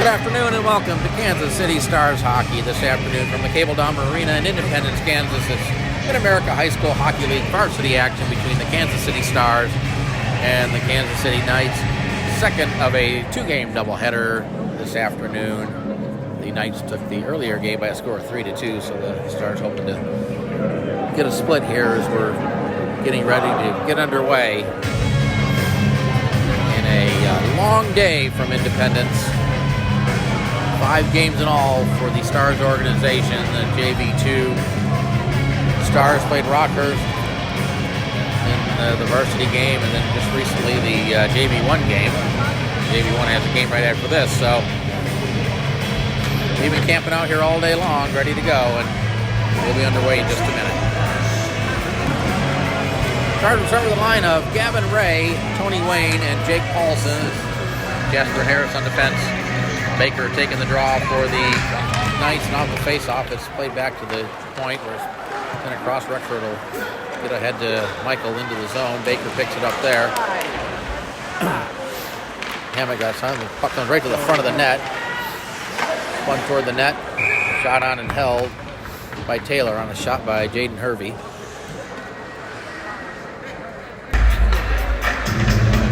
Good afternoon and welcome to Kansas City Stars Hockey this afternoon from the Cable Dahmer Arena in Independence, Kansas. It's Mid-America High School Hockey League varsity action between the Kansas City Stars and the Kansas City Knights. Second of a two-game doubleheader this afternoon. The Knights took the earlier game by a score of 3-2, so the Stars hoping to get a split here as we're getting ready to get underway in a long day from Independence. 5 games in all for the Stars organization. The JV2 Stars played Rockhurst in the varsity game, and then just recently the JV1 game. JV1 has a game right after this, so we've been camping out here all day long, ready to go, and we'll be underway in just a minute. Stars will start with a line of Gavin Ray, Tony Wayne, and Jake Paulson. Jasper Harris on defense. Baker taking the draw for the Knights, and off the face-off, it's played back to the point where it's been across. Rexford will get ahead to Michael into the zone. Baker picks it up there. Hammett got time. The puck comes right to the front of the net. Spun toward the net. Shot on and held by Taylor on a shot by Jaden Hervey.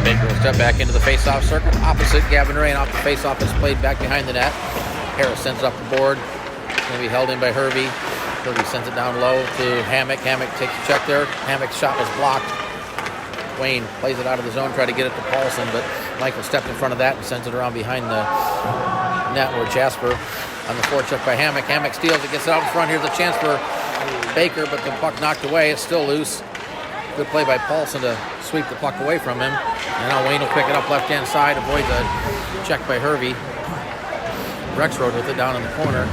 Baker will step back into the face-off circle. Opposite Gavin Ray, and off the face-off is played back behind the net. Harris sends it up the board. It's going to be held in by Hervey. Hervey sends it down low to Hammock. Hammock takes a check there. Hammock's shot was blocked. Wayne plays it out of the zone, try to get it to Paulson, but Michael stepped in front of that and sends it around behind the net where Jasper on the forecheck by Hammock. Hammock steals it, gets it out in front. Here's a chance for Baker, but the puck knocked away. It's still loose. Good play by Paulson to sweep the puck away from him. And now Wayne will pick it up left-hand side, avoids a check by Hervey. Rexroad with it down in the corner.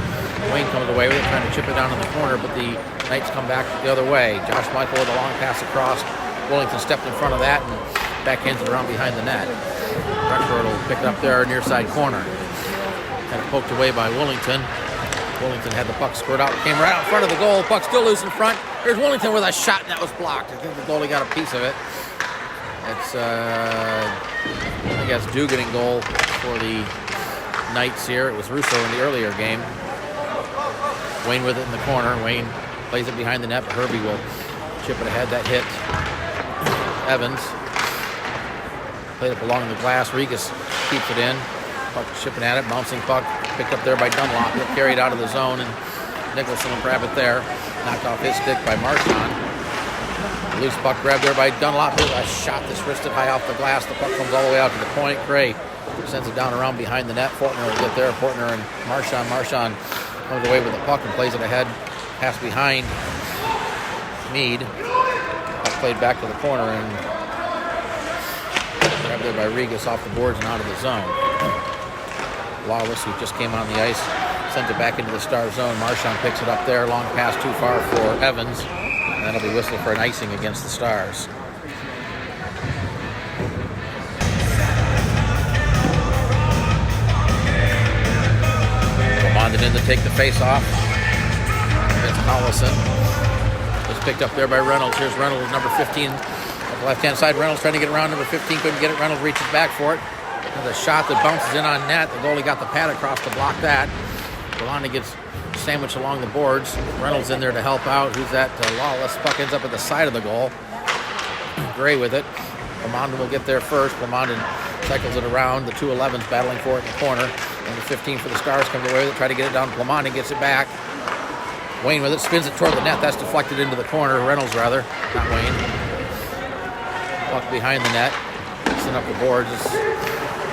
Wayne comes away with it, trying to chip it down in the corner, but the Knights come back the other way. Josh Michael with a long pass across. Wellington stepped in front of that and backhands it around behind the net. Rexroad will pick it up there near side corner. Kind of poked away by Wellington. Wellington had the puck squirt out, came right out in front of the goal. Puck still loose in front. Here's Wellington with a shot, and that was blocked. I think the goalie got a piece of it. It's, I guess, Dugan in goal for the Knights here. It was Russo in the earlier game. Wayne with it in the corner. Wayne plays it behind the net, but Hervey will chip it ahead. That hit Evans. Played it along the glass. Regas keeps it in. Puck shipping at it. Bouncing puck. Picked up there by Dunlop. He'll carry it out of the zone, and Nicholson will grab it there. Knocked off his stick by Marchand. Loose puck grabbed there by Dunlop. A shot that's wristed high off the glass. The puck comes all the way out to the point. Gray sends it down around behind the net. Fortner will get there. Fortner and Marchand. Marchand comes away with the puck and plays it ahead. Pass behind Meade. Puck played back to the corner and grabbed there by Regas off the boards and out of the zone. Lawless, who just came on the ice, sends it back into the Star zone. Marchand picks it up there. Long pass too far for Evans. And that'll be whistled for an icing against the Stars. Mondin in to take the face off. Against Collison. It's picked up there by Reynolds. Here's Reynolds, number 15. On the left-hand side, Reynolds trying to get around number 15. Couldn't get it. Reynolds reaches back for it. There's a shot that bounces in on net. The goalie got the pad across to block that. Galani gets sandwiched along the boards. Reynolds in there to help out. Who's that? Lawless. Puck ends up at the side of the goal. Gray with it. Lamondon will get there first. Lamondon cycles it around. The 2-11's battling for it in the corner. And the 15 for the Stars comes away with it. Try to get it down. Lamondon gets it back. Wayne with it. Spins it toward the net. That's deflected into the corner. Reynolds, rather. Not Wayne. Puck behind the net. Send up the boards.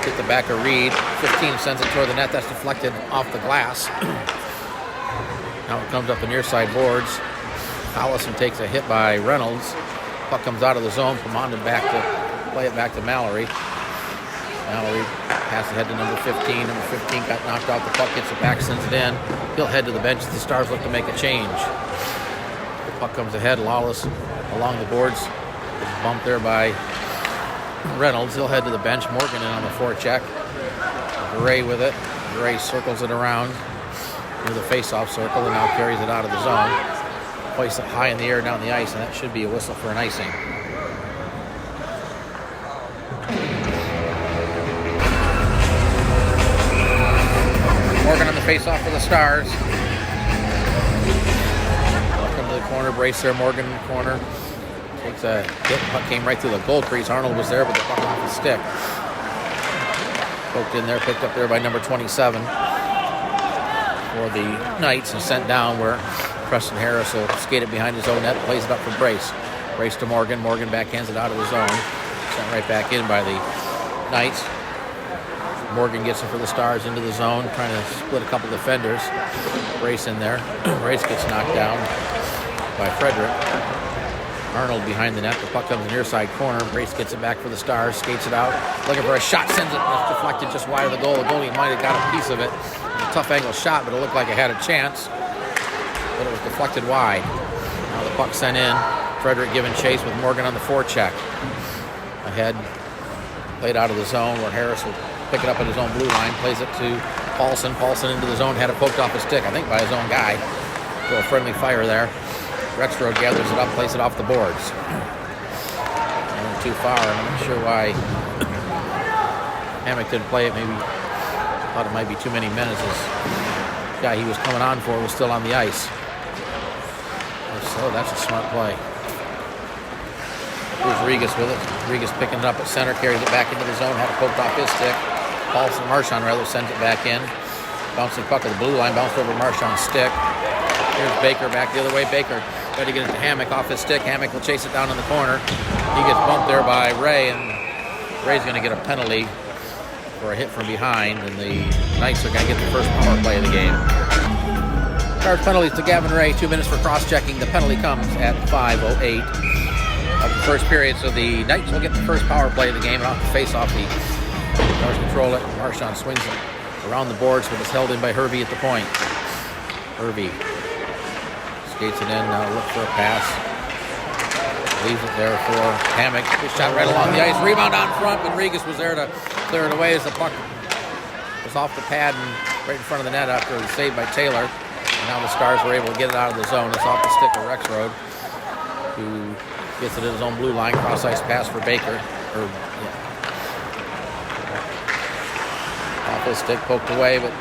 Hit the back of Reed. 15 sends it toward the net. That's deflected off the glass. Now it comes up the near side boards. Collison takes a hit by Reynolds. Puck comes out of the zone. Pomondon back to play it back to Mallory. Mallory passes ahead to number 15. Number 15 got knocked out. The puck gets it back, sends it in. He'll head to the bench as the Stars look to make a change. The puck comes ahead. Lawless along the boards. Bumped there by Reynolds. He'll head to the bench. Morgan in on the forecheck. Gray with it. Gray circles it around near the face-off circle and now carries it out of the zone. Places it high in the air down the ice, and that should be a whistle for an icing. face-off for the Stars. Welcome to the corner, brace there, Morgan in the corner. Takes a hit, puck came right through the goal crease. Arnold was there, but the puck off his stick. Poked in there, picked up there by number 27 for the Knights and sent down where Preston Harris will skate it behind his own net, plays it up for Brace. Brace to Morgan. Morgan backhands it out of his zone. Sent right back in by the Knights. Morgan gets it for the Stars into the zone, trying to split a couple defenders. Brace in there. Brace gets knocked down by Frederick. Arnold behind the net. The puck comes near side corner. Brace gets it back for the Stars, skates it out, looking for a shot, sends it, it's deflected just wide of the goal. The goalie might have got a piece of it. A tough angle shot, but it looked like it had a chance. But it was deflected wide. Now the puck sent in. Frederick giving chase with Morgan on the forecheck. Ahead, played out of the zone where Harris will pick it up at his own blue line, plays it to Paulson. Paulson into the zone, had it poked off his stick, I think by his own guy. So a friendly fire there. Rexroad gathers it up, plays it off the boards. Going too far. I'm not sure why Hammock didn't play it. Maybe thought it might be too many minutes. This guy he was coming on for was still on the ice. So that's a smart play. Here's Regas with it. Regas picking it up at center, carries it back into the zone, had it poked off his stick. Marchand rather sends it back in. Bouncing puck at the blue line, bounced over Marchand's stick. Here's Baker back the other way. Baker trying to get it to Hammock off his stick. Hammock will chase it down in the corner. He gets bumped there by Ray, and Ray's going to get a penalty for a hit from behind, and the Knights are going to get the first power play of the game. Charge penalties to Gavin Ray, 2 minutes for cross-checking. The penalty comes at 5:08 of the first period, so the Knights will get the first power play of the game, and off the face-off, the Stars control it. Marchand swings it around the boards, but it's held in by Hervey at the point. Hervey skates it in, now look for a pass. Leaves it there for Hammock. Good shot right along the ice. Rebound on front, but Regas was there to clear it away as the puck was off the pad and right in front of the net after it was saved by Taylor. And now the Stars were able to get it out of the zone. It's off the stick of Rexroad, who gets it in his own blue line. Cross-ice pass for Baker. Off his stick, poked away, but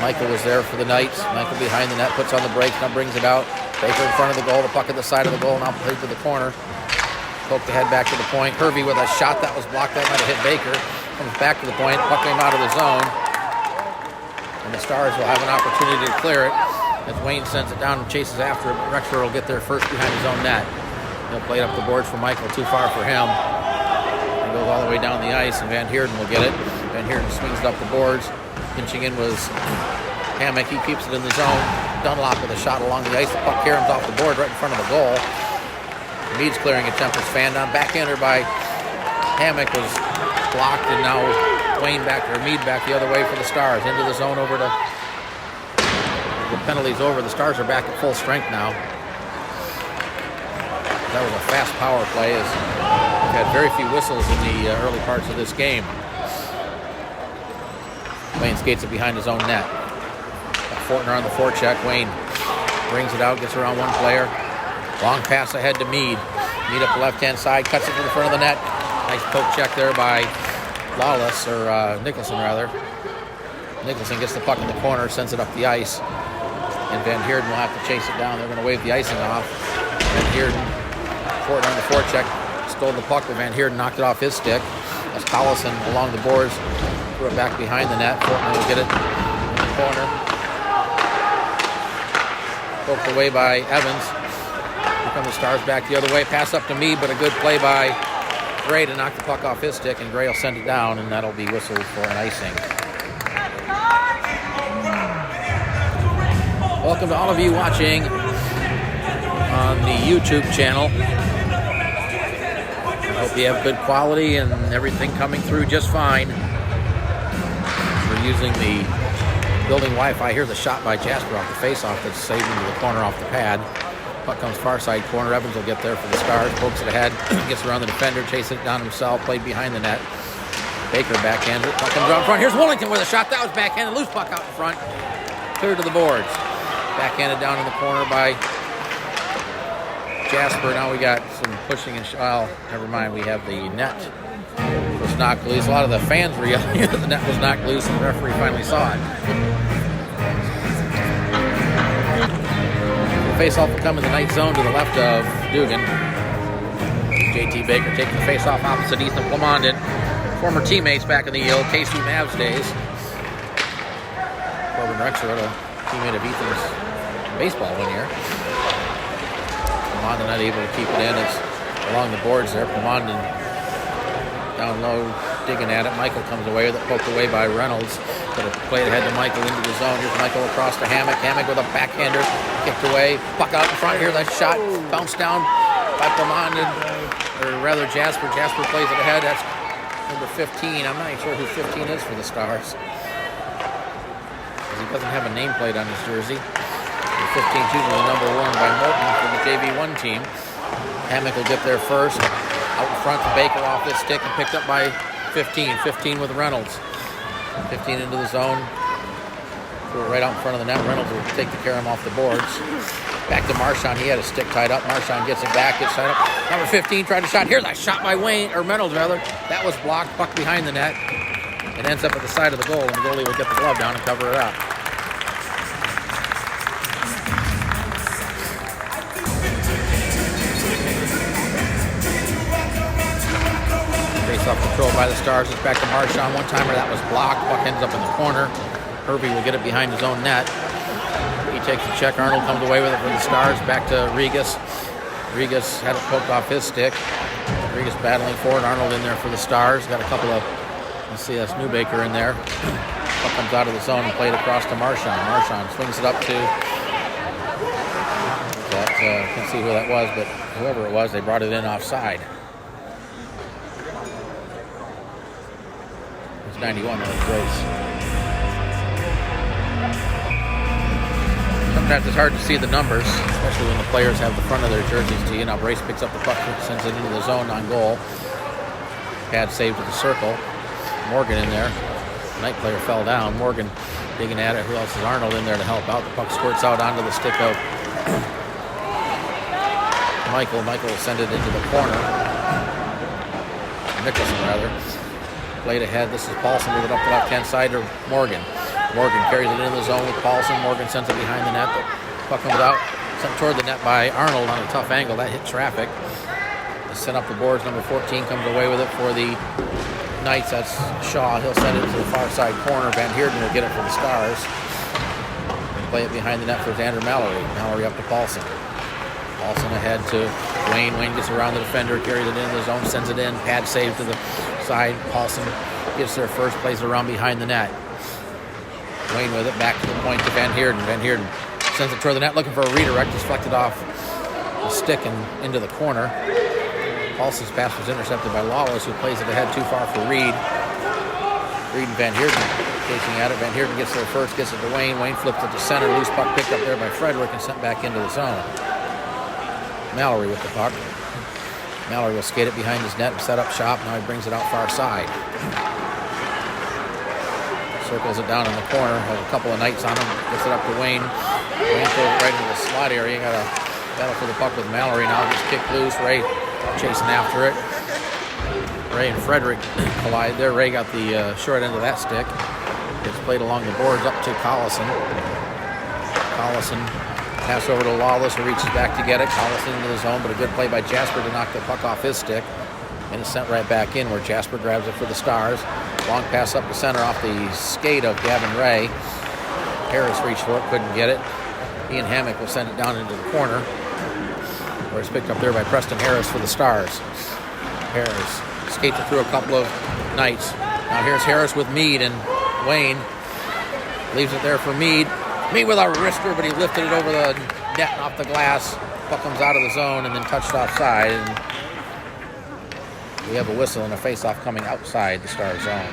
Michael was there for the Knights. Michael behind the net, puts on the brakes, now brings it out. Baker in front of the goal, the puck at the side of the goal, now played to the corner. Poked the head back to the point. Hervey with a shot that was blocked, that might have hit Baker. Comes back to the point, puck came out of the zone. And the Stars will have an opportunity to clear it as Wayne sends it down and chases after it, but Rexford will get there first behind his own net. He'll play it up the boards for Michael, too far for him. He goes all the way down the ice, and Van Heerden will get it. Van Heerden swings it up the boards. Pinching in was Hammock. He keeps it in the zone. Dunlop with a shot along the ice. The puck caroms off the board right in front of the goal. Mead's clearing attempt was fanned on. Backhander by Hammock was blocked, and now Wayne back, or Mead back the other way for the Stars. Into the zone over to the penalties over. The Stars are back at full strength now. That was a fast power play, as we've had very few whistles in the early parts of this game. Wayne skates it behind his own net. Fortner on the forecheck. Wayne brings it out, gets around one player. Long pass ahead to Mead. Mead up the left-hand side, cuts it to the front of the net. Nice poke check there by Lawless, or Nicholson rather. Nicholson gets the puck in the corner, sends it up the ice. And Van Heerden will have to chase it down. They're going to wave the icing off. Van Heerden, Fortner on the forecheck, stole the puck, but Van Heerden knocked it off his stick. As Collison along the boards, threw it back behind the net. Fortner will get it in the corner. Poked away by Evans. Here come the Stars back the other way. Pass up to me, but a good play by Gray to knock the puck off his stick, and Gray will send it down, and that'll be whistled for an icing. Welcome to all of you watching on the YouTube channel. I hope you have good quality and everything coming through just fine. We're using the building Wi-Fi. Here's a shot by Jasper off the face-off that's saved into the corner off the pad. Puck comes far side corner. Evans will get there for the Stars. Pokes it ahead. Gets around the defender. Chases it down himself. Played behind the net. Baker backhands it. Puck comes out in front. Here's Wellington with a shot. That was backhanded. Loose puck out in front. Clear to the boards. Backhanded down in the corner by Jasper. Now we got some pushing and well, never mind. We have the net was knocked loose. A lot of the fans were yelling that the net was knocked loose, and the referee finally saw it. The face-off will come in the night zone to the left of Dugan. JT Baker taking the face-off opposite Ethan Plamondon. Former teammates back in the old KC Mavs days. Corbin Rexford, a teammate of Ethan's baseball one year. Plamondon not able to keep it in. It's along the boards there. Plamondon down low, digging at it. Michael comes away with it, poked away by Reynolds. Could have played ahead to Michael into the zone. Here's Michael across to Hammock. Hammock with a backhander, kicked away. Puck out in front. Here's that shot, bounced down by Plamondon, or rather Jasper. Jasper plays it ahead. That's number 15. I'm not even sure who 15 is for the Stars, because he doesn't have a nameplate on his jersey. The 15 is usually the number worn by Morton for the JV1 team. Hammock will get there first. Out in front to Baker off this stick and picked up by 15. 15 with Reynolds. 15 into the zone. Threw it right out in front of the net. Reynolds will take the care of him off the boards. Back to Marchand. He had a stick tied up. Marchand gets it back. Gets tied up. Number 15 tried to shot. Here's that shot by Wayne, or Reynolds rather. That was blocked. Puck behind the net. It ends up at the side of the goal, and the goalie will get the glove down and cover it up. Face-off control by the Stars. It's back to Marchand. One-timer that was blocked. Puck ends up in the corner. Hervey will get it behind his own net. He takes the check. Arnold comes away with it for the Stars. Back to Regas. Regas had it poked off his stick. Regas battling for it. Arnold in there for the Stars. Got a couple of, let's see, that's Newbaker in there. Puck comes out of the zone and played across to Marchand. Marchand swings it up to, can't see who that was, but whoever it was, they brought it in offside. It's 91, that was Grace. Sometimes it's hard to see the numbers, especially when the players have the front of their jerseys to you. Now Brace picks up the puck, sends it into the zone on goal. Pad saved to the circle. Morgan in there. Night player fell down. Morgan digging at it. Who else is Arnold in there to help out? The puck squirts out onto the stick of Michael. Michael will send it into the corner. Nicholson, rather. Played ahead. This is Paulson with it up the left-hand side to Morgan. Morgan carries it into the zone with Paulson. Morgan sends it behind the net. The puck comes out, sent toward the net by Arnold on a tough angle. That hit traffic. Sent up the boards. Number 14 comes away with it for the Knights. That's Shaw. He'll send it to the far side corner. Van Heerden will get it for the Stars. Play it behind the net for Xander Mallory. Mallory up to Paulson. Paulson ahead to Wayne. Wayne gets around the defender, carries it into the zone, sends it in. Pad save to the side. Paulson gets there first, plays it around behind the net. Wayne with it, back to the point to Van Heerden. Van Heerden sends it toward the net, looking for a redirect, deflected off the stick and into the corner. Paulson's pass was intercepted by Lawless, who plays it ahead too far for Reed. Reed and Van Heerden chasing at it. Van Heerden gets there first, gets it to Wayne. Wayne flips it to center. Loose puck picked up there by Frederick and sent back into the zone. Mallory with the puck. Mallory will skate it behind his net and set up shop. Now he brings it out far side. Circles it down in the corner. Has a couple of Knights on him. Gets it up to Wayne. Wayne throws it right into the slot area. Got a battle for the puck with Mallory now. Just kicked loose. Ray chasing after it. Ray and Frederick collide there. Ray got the short end of that stick. It's played along the boards up to Collison. Collison pass over to Lawless, who reaches back to get it. Collison into the zone, but a good play by Jasper to knock the puck off his stick. And it's sent right back in where Jasper grabs it for the Stars. Long pass up the center off the skate of Gavin Ray. Harris reached for it, couldn't get it. Ian Hammock will send it down into the corner, where it's picked up there by Preston Harris for the Stars. Harris skates it through a couple of Knights. Now here's Harris with Meade and Wayne. Leaves it there for Meade. Meade with a wrister, but he lifted it over the net and off the glass. Puck comes out of the zone and then touched offside. And we have a whistle and a face-off coming outside the Star zone.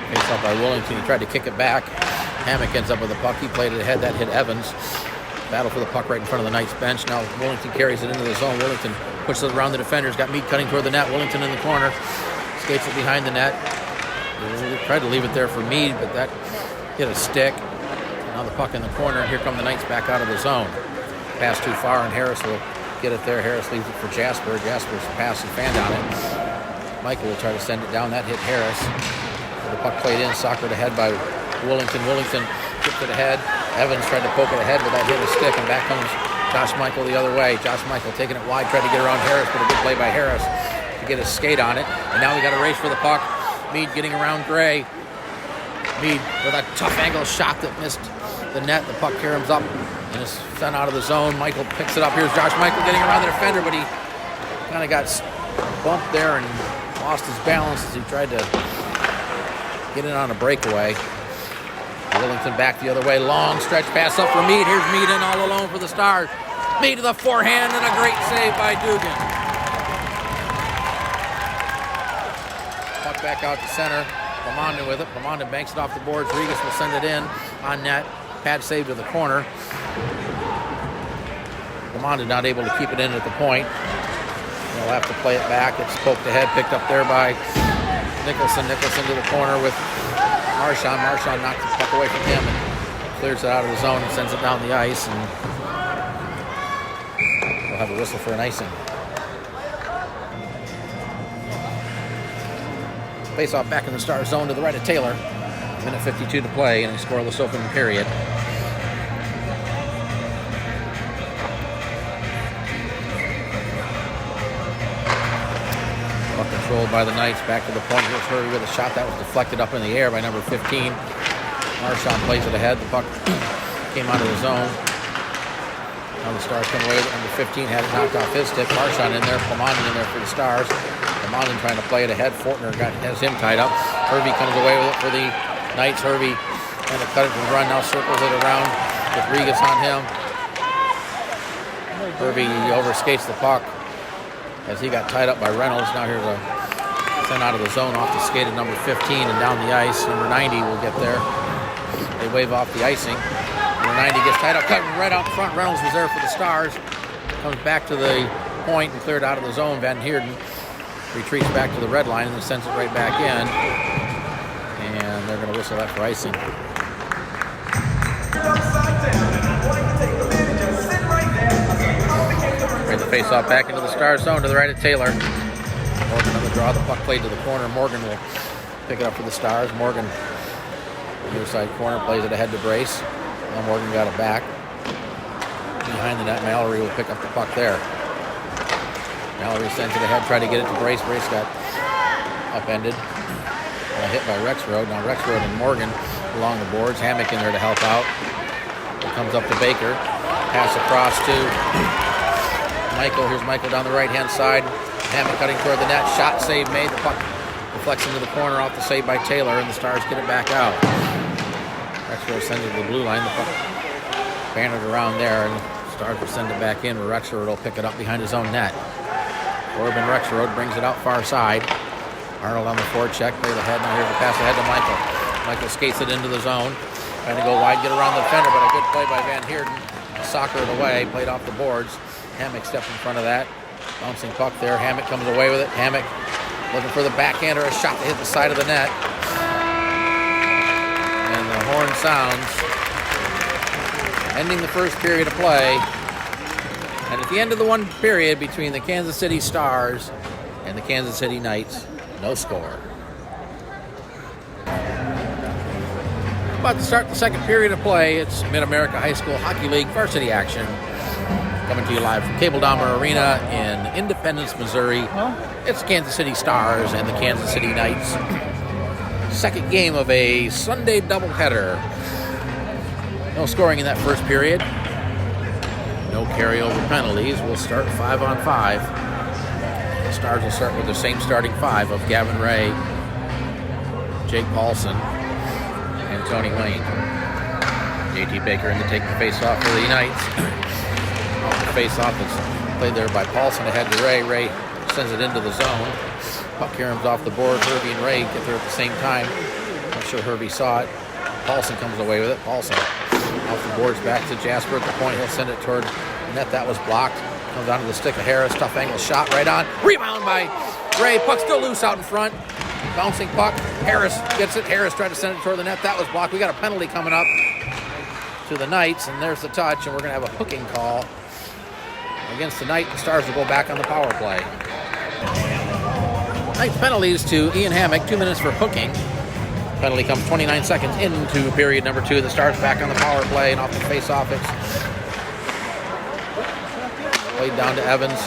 Face-off by Willington. He tried to kick it back. Hammock ends up with the puck. He played it ahead. That hit Evans. Battle for the puck right in front of the Knights bench. Now Willington carries it into the zone. Willington pushes it around the defenders. Got Meade cutting toward the net. Willington in the corner. Skates it behind the net. He tried to leave it there for Meade, but that hit a stick. Now the puck in the corner. And here come the Knights back out of the zone. Pass too far, and Harris will get it there. Harris leaves it for Jasper. Jasper's pass and fanned on it. Michael will try to send it down. That hit Harris. The puck played in, soccered ahead by Willington. Willington tipped it ahead. Evans tried to poke it ahead, but that hit a stick, and back comes Josh Michael the other way. Josh Michael taking it wide, tried to get around Harris, but a good play by Harris to get his skate on it. And now we got a race for the puck. Mead getting around Gray. Mead with a tough angle shot that missed the net. The puck caroms up and is sent out of the zone. Michael picks it up. Here's Josh Michael getting around the defender, but he kind of got bumped there and lost his balance as he tried to get it on a breakaway. Willington back the other way. Long stretch pass up for Mead. Here's Mead in all alone for the Stars. Mead to the forehand and a great save by Dugan. Puck back out to center. Lamonde with it. Lamonde banks it off the boards. Regas will send it in on net. Pad save to the corner. Lamonde not able to keep it in at the point. They'll have to play it back. It's poked ahead, picked up there by Nicholson. Nicholson to the corner with MAHSHL. MAHSHL knocks the puck away from him and clears it out of the zone and sends it down the ice. And we'll have a whistle for an icing. Face-off back in the Star zone to the right of Taylor. Minute 52 to play in a scoreless opening period. Puck controlled by the Knights. Back to the point. Here's Hurry with a shot that was deflected up in the air by number 15. MAHSHL plays it ahead. The puck came out of the zone. Now the Stars come away. Number 15 had it knocked off his stick. MAHSHL in there. Lamonde in there for the Stars. Lamonde trying to play it ahead. Fortner has him tied up. Hervey comes away with it for the Knights. Hervey trying to cut it and run. Now circles it around with Regas on him. Hervey overskates the puck as he got tied up by Reynolds. Now here's a sent out of the zone off the skate of number 15 and down the ice. Number 90 will get there. They wave off the icing. Number 90 gets tied up, cutting right out front. Reynolds was there for the Stars. Comes back to the point and cleared out of the zone. Van Heerden retreats back to the red line and then sends it right back in. And they're going to whistle that for icing. Bring the face-off back into the Stars zone to the right of Taylor. Morgan on the draw. The puck played to the corner. Morgan will pick it up for the Stars. Morgan, near side corner, plays it ahead to Brace. Now Morgan got it back. Behind the net, Mallory will pick up the puck there. Mallory sends it ahead, tried to get it to Brace. Brace got upended. Hit by Rexroad. Now Rexroad and Morgan along the boards. Hammock in there to help out. It comes up to Baker. Pass across to Michael. Here's Michael down the right-hand side. Hammock cutting toward the net. Shot save made. The puck deflects into the corner off the save by Taylor, and the Stars get it back out. Rexroad sends it to the blue line. The puck bannered around there, and the Stars will send it back in, where Rexroad will pick it up behind his own net. Corbin Rexroad brings it out far side. Arnold on the forecheck, play the head. Now here's the pass ahead to Michael. Michael skates it into the zone. Trying to go wide, get around the defender, but a good play by Van Heerden. Soccer it away, played off the boards. Hammock stepped in front of that. Bouncing puck there. Hammock comes away with it. Hammock looking for the backhand or a shot to hit the side of the net. And the horn sounds, ending the first period of play. And at the end of the one period between the Kansas City Stars and the Kansas City Knights, no score. About to start the second period of play. It's Mid-America High School Hockey League varsity action. Coming to you live from Cable Dahmer Arena in Independence, Missouri. It's Kansas City Stars and the Kansas City Knights. Second game of a Sunday doubleheader. No scoring in that first period. No carryover penalties. We'll start 5-on-5. The Stars will start with the same starting five of Gavin Ray, Jake Paulson, and Tony Lane. JT Baker in to take the face-off for the Knights. The face-off is played there by Paulson ahead to Ray. Ray sends it into the zone. Puck caroms off the board. Hervey and Ray get there at the same time. Not sure Hervey saw it. Paulson comes away with it. Paulson off the boards back to Jasper at the point. He'll send it toward the net. That was blocked. Comes down to the stick of Harris. Tough angle shot right on. Rebound by Ray. Puck still loose out in front. Bouncing puck. Harris gets it. Harris tried to send it toward the net. That was blocked. We got a penalty coming up to the Knights, and there's the touch, and we're going to have a hooking call against the Knight. The Stars will go back on the power play. Knight's penalties to Ian Hammock, 2 minutes for hooking. Penalty comes 29 seconds into period number 2. The Stars back on the power play, and off the face-off, it's played down to Evans.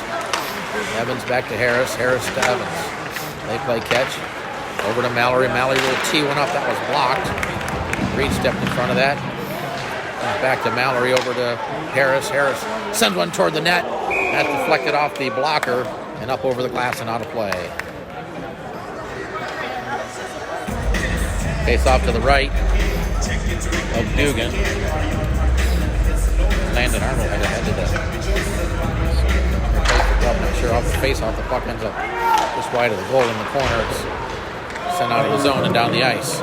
Evans back to Harris. Harris to Evans. They play catch. Over to Mallory. Mallory will tee one up. That was blocked. Reed stepped in front of that. Back to Mallory, over to Harris. Harris sends one toward the net. That's deflected off the blocker and up over the glass and out of play. Face off to the right of Dugan. Landon Arnold had ahead of that. I'm not sure off the face off, the puck ends up just wide of the goal in the corner. It's sent out of the zone and down the ice.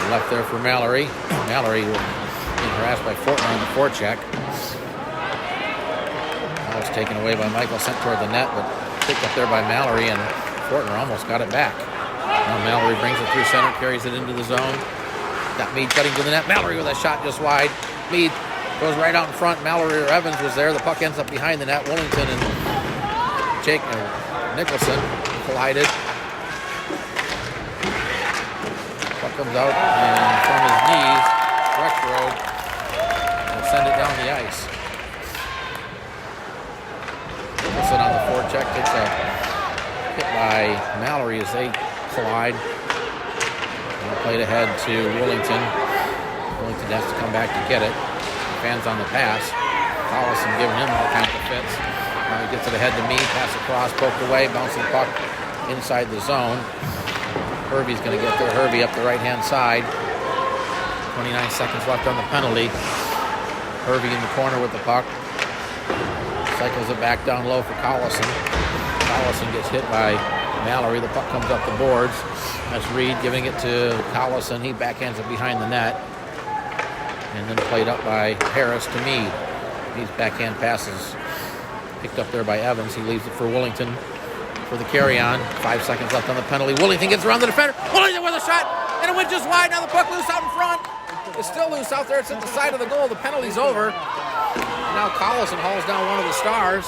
Left there for Mallory. Mallory being harassed by Fortner on the forecheck. That was taken away by Michael, sent toward the net, but picked up there by Mallory, and Fortner almost got it back. Now Mallory brings it through center, carries it into the zone. Got Meade cutting to the net. Mallory with a shot just wide. Meade goes right out in front. Mallory or Evans was there. The puck ends up behind the net. Willington and Jake Nicholson collided. Puck comes out and from his knees, Rexroad, and send it down the ice. Nicholson on the forecheck takes a hit by Mallory as they collide. And played ahead to Willington. Willington has to come back to get it. Fans on the pass. Collison giving him all kinds of fits. Now he gets it ahead to me. Pass across, poked away, bouncing puck inside the zone. Hervey's going to get there. Hervey up the right-hand side. 29 seconds left on the penalty. Hervey in the corner with the puck. Cycles it back down low for Collison. Collison gets hit by Mallory. The puck comes up the boards. That's Reed giving it to Collison. He backhands it behind the net. And then played up by Harris to Meade. These backhand passes picked up there by Evans. He leaves it for Willington for the carry-on. 5 seconds left on the penalty. Willington gets around the defender. Willington with a shot, and it went just wide. Now the puck loose out in front. It's still loose out there. It's at the side of the goal. The penalty's over. And now Collison hauls down one of the Stars.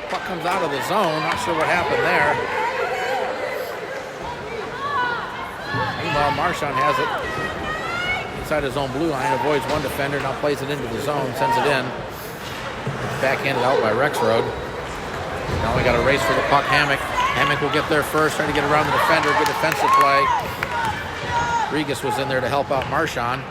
Puck comes out of the zone. Not sure what happened there. Meanwhile, Marchand has it inside his own blue line, avoids one defender, now plays it into the zone, sends it in. Backhanded out by Rexroad. Now we got a race for the puck. Hammock. Hammock will get there first, trying to get around the defender. Good defensive play. Regis was in there to help out Marchand.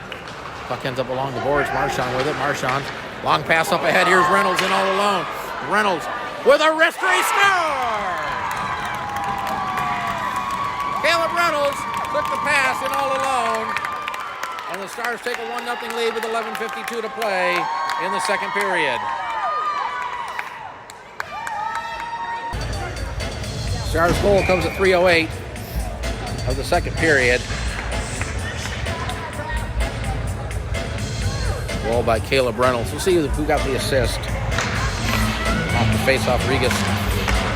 Puck ends up along the boards. Marchand with it. Marchand. Long pass up ahead. Here's Reynolds in all alone. Reynolds with a wrist race score! Caleb Reynolds took the pass in all alone. And the Stars take a 1-0 lead with 11:52 to play in the second period. Stars goal comes at 3:08 of the second period. Goal by Caleb Reynolds. We'll see who got the assist. Off the face-off, Regis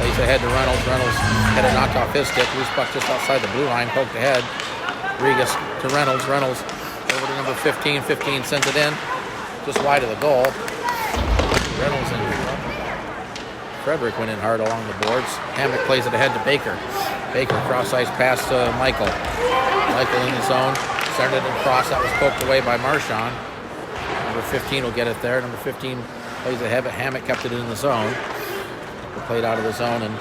plays ahead to Reynolds. Reynolds had it knocked off his stick. Loose puck just outside the blue line, poked ahead. Regis to Reynolds. Reynolds over to number 15. 15 sends it in, just wide of the goal. Reynolds and Frederick went in hard along the boards. Hammock plays it ahead to Baker. Baker cross-ice pass to Michael. Michael in the zone. Started it across. That was poked away by Marchand. Number 15 will get it there. Number 15 plays ahead, but Hammock kept it in the zone. Played out of the zone and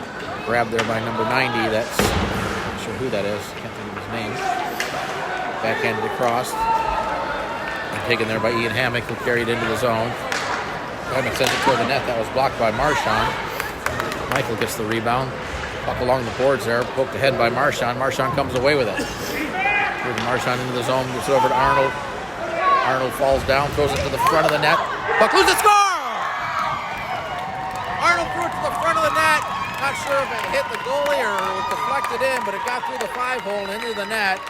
grabbed there by number 90. That's, I'm not sure who that is. Can't think of his name. Backhanded across. And taken there by Ian Hammock, who carried into the zone. Hammock sends it toward the net. That was blocked by Marchand. Michael gets the rebound. Puck along the boards there. Poked ahead by Marchand. Marchand comes away with it. Here's Marchand into the zone. Gets it over to Arnold. Arnold falls down. Throws it to the front of the net. Puck loses, score! Arnold threw it to the front of the net. Not sure if it hit the goalie or it deflected in, but it got through the 5-hole and into the net.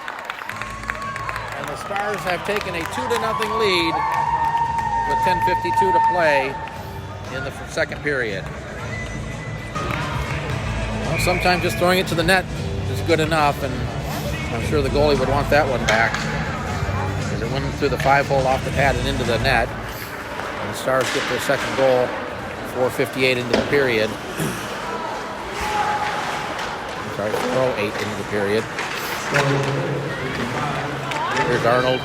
And the Stars have taken a 2-0 lead with 10:52 to play in the second period. Well, sometimes just throwing it to the net is good enough, and I'm sure the goalie would want that one back. It went through the 5-hole off the pad and into the net. And the Stars get their second goal, 4:58 into the period. Sorry, 4:08 into the period. Here's Arnold.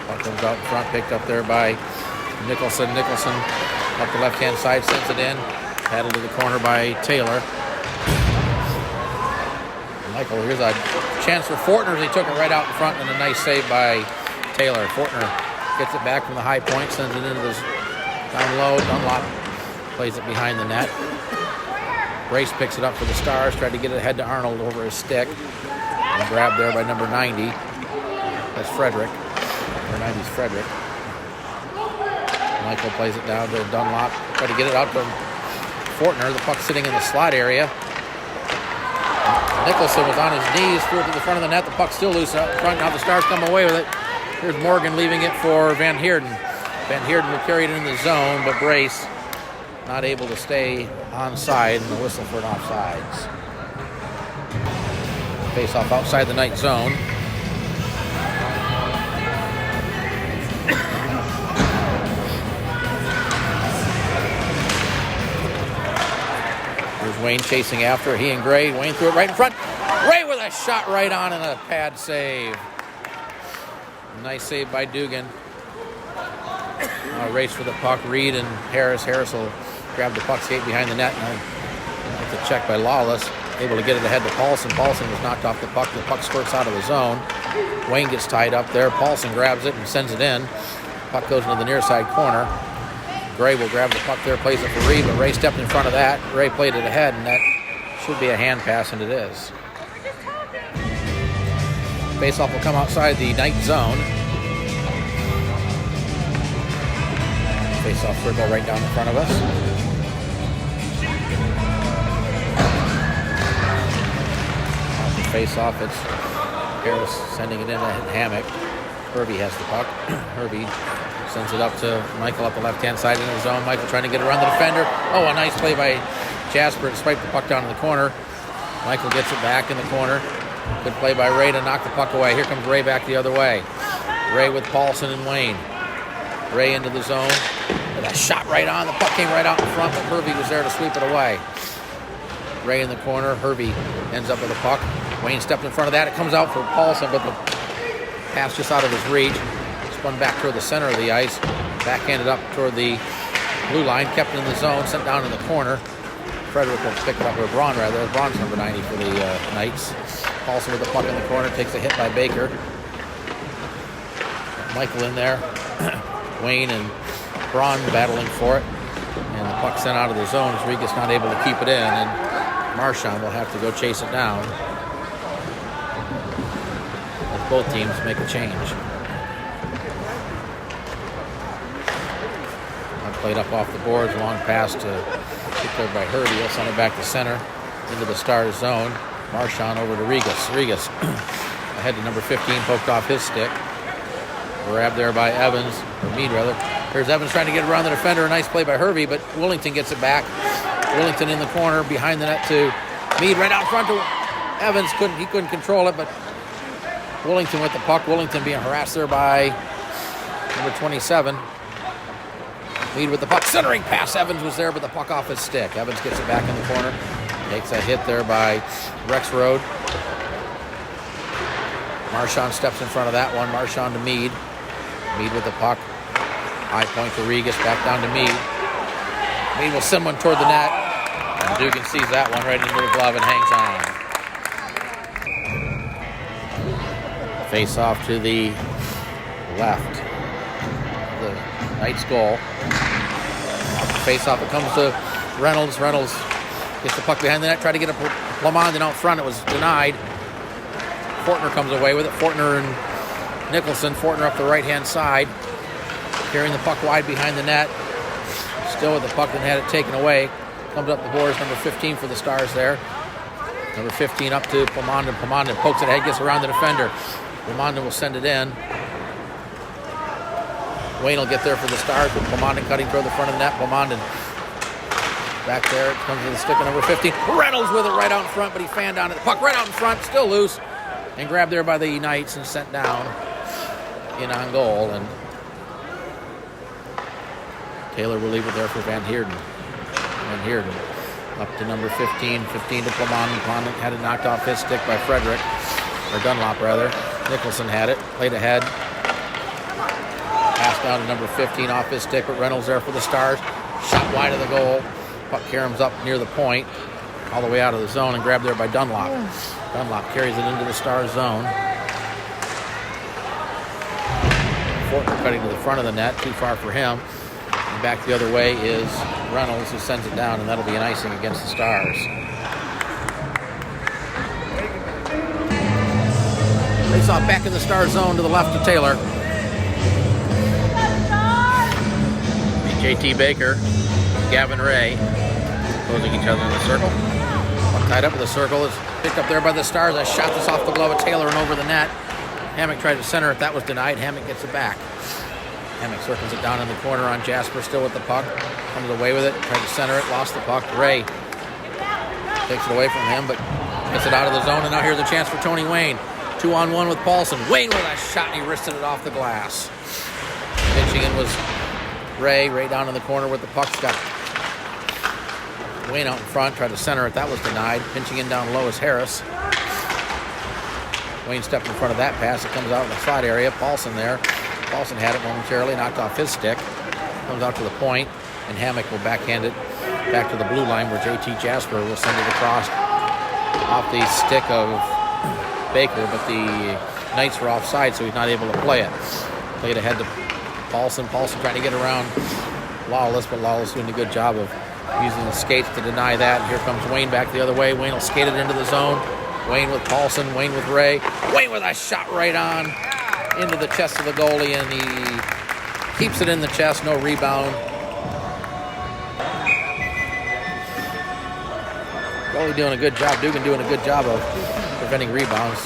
Puck comes out in front, picked up there by Nicholson. Nicholson up the left-hand side, sends it in. Paddled to the corner by Taylor. Michael, here's a chance for Fortner. He took it right out in front, and a nice save by Taylor. Fortner gets it back from the high point, sends it into this down low. Dunlop plays it behind the net. Brace picks it up for the Stars, tried to get it ahead to Arnold over his stick. And grabbed there by number 90. That's Frederick. Number 90 is Frederick. Michael plays it down to Dunlop. Try to get it out to Fortner. The puck sitting in the slot area. Nicholson was on his knees, threw it to the front of the net. The puck still loose out front. Now the Stars come away with it. Here's Morgan leaving it for Van Heerden. Van Heerden will carry it in the zone, but Brace not able to stay onside, and the whistle for an offsides. Face off outside the night zone. Here's Wayne chasing after. He and Gray. Wayne threw it right in front. Gray with a shot right on and a pad save. Nice save by Dugan. Race for the puck. Reed and Harris. Harris will grab the puck, skate behind the net. And it's a check by Lawless. Able to get it ahead to Paulson. Paulson was knocked off the puck. The puck squirts out of the zone. Wayne gets tied up there. Paulson grabs it and sends it in. Puck goes into the near side corner. Gray will grab the puck there, plays it for Reed, but Ray stepped in front of that. Ray played it ahead, and that should be a hand pass, and it is. Faceoff will come outside the night zone. Faceoff circle right down in front of us. Off the faceoff, it's Harris sending it in to Hammock. Herbie has the puck. Herbie sends it up to Michael up the left-hand side in the zone. Michael trying to get around the defender. Oh, a nice play by Jasper to swipe the puck down in the corner. Michael gets it back in the corner. Good play by Ray to knock the puck away. Here comes Ray back the other way. Ray with Paulson and Wayne. Ray into the zone. With a shot right on. The puck came right out in front, but Herbie was there to sweep it away. Ray in the corner. Herbie ends up with the puck. Wayne stepped in front of that. It comes out for Paulson, but the pass just out of his reach. Spun back toward the center of the ice. Backhanded up toward the blue line. Kept in the zone. Sent down in the corner. Frederick will pick it up, or Braun rather. Braun's number 90 for the Knights. Paulson with the puck in the corner. Takes a hit by Baker. Michael in there. Wayne and Braun battling for it. And the puck sent out of the zone. Rodriguez not able to keep it in. And MAHSHL will have to go chase it down. As both teams make a change. Played up off the boards, long pass to kick there by Herbie. He'll send it back to center into the Stars zone. MAHSHL over to Regas. Regas ahead to number 15, poked off his stick. Grabbed there by Evans, or Mead rather. Here's Evans trying to get around the defender. A nice play by Herbie, but Willington gets it back. Willington in the corner behind the net to Mead, right out front to Evans. He couldn't control it, but Willington with the puck. Willington being harassed there by number 27. Mead with the puck, centering pass. Evans was there, but the puck off his stick. Evans gets it back in the corner. Takes a hit there by Rexroad. MAHSHL steps in front of that one. MAHSHL to Mead. Mead with the puck. High point to Regas, back down to Mead. Mead will send one toward the net. And Dugan sees that one right into the glove and hangs on. Face off to the left. The Knights goal. Face off, it comes to Reynolds. Reynolds gets the puck behind the net, tried to get a Plamondon out front. It was denied. Fortner comes away with it. Fortner and Nicholson. Fortner up the right-hand side, carrying the puck wide behind the net. Still with the puck and had it taken away. Comes up the boards, number 15 for the Stars there. Number 15 up to Plamondon. Plamondon pokes it ahead, gets around the defender. Plamondon will send it in. Wayne will get there for the Stars with Plamondon cutting toward the front of the net. Plamondon Back there, it comes to the stick of number 15. Reynolds with it right out in front, but he fanned on it. The puck right out in front, still loose, and grabbed there by the Knights and sent down in on goal. And Taylor will leave it there for Van Heerden. Van Heerden up to number 15. 15 to Plamond. Plamond had it knocked off his stick by Frederick, or Dunlop rather. Nicholson had it, played ahead. Passed down to number 15 off his stick, but Reynolds there for the Stars. Shot wide of the goal. Puck caroms up near the point, all the way out of the zone, and grabbed there by Dunlop. Dunlop carries it into the Stars zone. Fortner cutting to the front of the net, too far for him. And back the other way is Reynolds, who sends it down, and that'll be an icing against the Stars. Face off back in the Stars zone to the left of Taylor. J.T. Baker, Gavin Ray, opposing each other in the circle. One tied up in the circle is picked up there by the Stars. I shot this off the glove of Taylor and over the net. Hammock tried to center it. That was denied. Hammock gets it back. Hammock circles it down in the corner on Jasper, still with the puck. Comes away with it. Tried to center it. Lost the puck. Ray takes it away from him, but gets it out of the zone. And now here's a chance for Tony Wayne. 2-on-1 with Paulson. Wayne with a shot, and he wristed it off the glass. Pitching in was Ray down in the corner with the puck. Got Wayne out in front, tried to center it. That was denied. Pinching in down low is Harris. Wayne stepped in front of that pass. It comes out in the slot area. Paulson there. Paulson had it momentarily, knocked off his stick. Comes out to the point, and Hammock will backhand it back to the blue line where J.T. Jasper will send it across off the stick of Baker, but the Knights were offside, so he's not able to play it. Played ahead to Paulson. Paulson trying to get around Lawless, but Lawless doing a good job of using the skates to deny that. And here comes Wayne back the other way. Wayne will skate it into the zone. Wayne with Paulson. Wayne with Ray. Wayne with a shot right on into the chest of the goalie, and he keeps it in the chest. No rebound. Goalie doing a good job. Dugan doing a good job of preventing rebounds.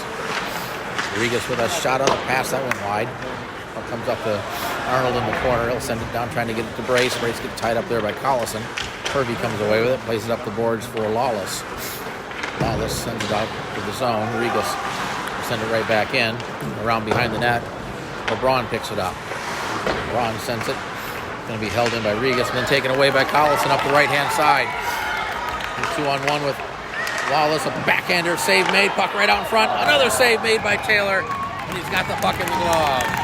Rodriguez with a shot on the pass. That went wide. Puck comes up to Arnold in the corner. He'll send it down, trying to get it to Brace. Brace gets tied up there by Collison. Hervey comes away with it, plays it up the boards for Lawless. Lawless sends it out to the zone. Rodriguez will send it right back in, around behind the net. LeBron picks it up. LeBron sends it. Going to be held in by Rodriguez, and then taken away by Collison up the right-hand side. 2-on-1 with Lawless. A backhander save made. Puck right out in front. Another save made by Taylor, and he's got the puck in the glove.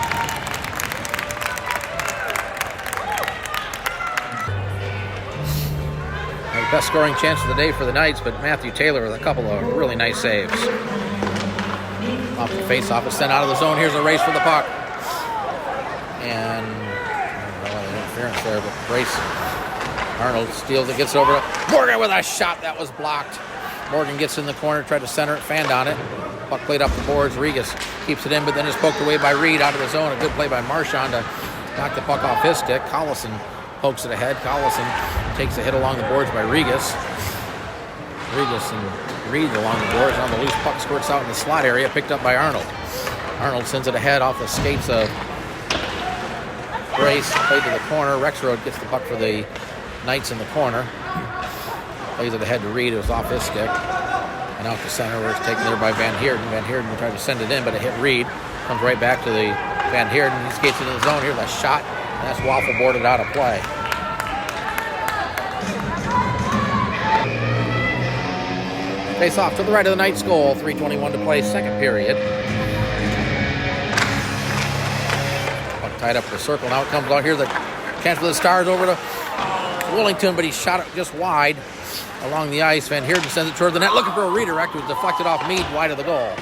Best scoring chance of the day for the Knights, but Matthew Taylor with a couple of really nice saves. Off the face-off, it's sent out of the zone. Here's a race for the puck. And I don't know the interference there, but Brace Arnold steals it, gets over to Morgan with a shot that was blocked. Morgan gets in the corner, tried to center it, fanned on it. Puck played up the boards. Rodriguez keeps it in, but then is poked away by Reed out of the zone. A good play by Marchand to knock the puck off his stick. Collison pokes it ahead. Collison takes a hit along the boards by Rodriguez. Rodriguez and Reed along the boards. On the loose, puck squirts out in the slot area, picked up by Arnold. Arnold sends it ahead off the skates of Brace. Played to the corner. Rexroad gets the puck for the Knights in the corner. Plays it ahead to Reed. It was off his stick. And out to center, where it's taken there by Van Heerden. Van Heerden tried to send it in, but it hit Reed. Comes right back to the Van Heerden. He skates into the zone. Here's a shot. And that's waffle boarded out of play. Face off to the right of the Knights' goal. 3:21 to play, second period. Puck tied up the circle. Now it comes out here. The chance for the Stars over to Willington, but he shot it just wide along the ice. Van Heerden sends it toward the net, looking for a redirect. It was deflected off Meade, wide of the goal.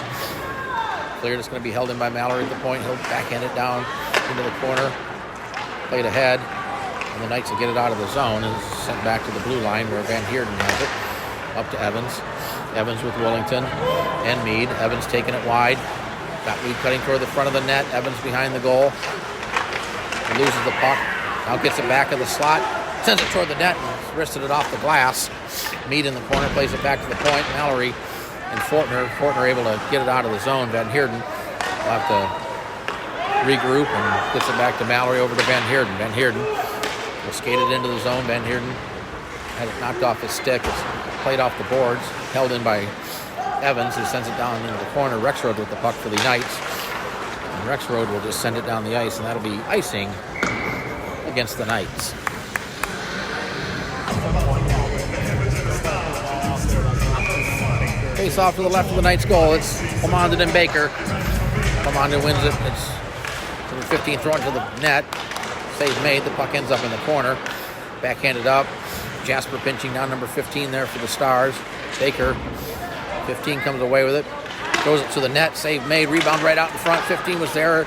Cleared. It's going to be held in by Mallory at the point. He'll backhand it down into the corner. Played ahead, and the Knights will get it out of the zone and sent back to the blue line where Van Heerden has it. Up to Evans. Evans with Willington and Meade. Evans taking it wide. Got Meade cutting toward the front of the net. Evans behind the goal. He loses the puck. Now gets it back of the slot. Sends it toward the net and wristed it off the glass. Meade in the corner, plays it back to the point. Mallory and Fortner. Fortner able to get it out of the zone. Van Heerden will have to regroup and gets it back to Mallory over to Van Heerden. Van Heerden will skate it into the zone. Van Heerden had it knocked off his stick. It's played off the boards, held in by Evans, who sends it down into the corner. Rexroad with the puck for the Knights. And Rexroad will just send it down the ice, and that'll be icing against the Knights. Face off to the left of the Knights' goal. It's Lamondon and Baker. Lamondon wins it. It's number 15 thrown to the net. Save made. The puck ends up in the corner. Backhanded up. Jasper pinching down number 15 there for the Stars. Baker, 15 comes away with it. Throws it to the net. Save made. Rebound right out in front. 15 was there.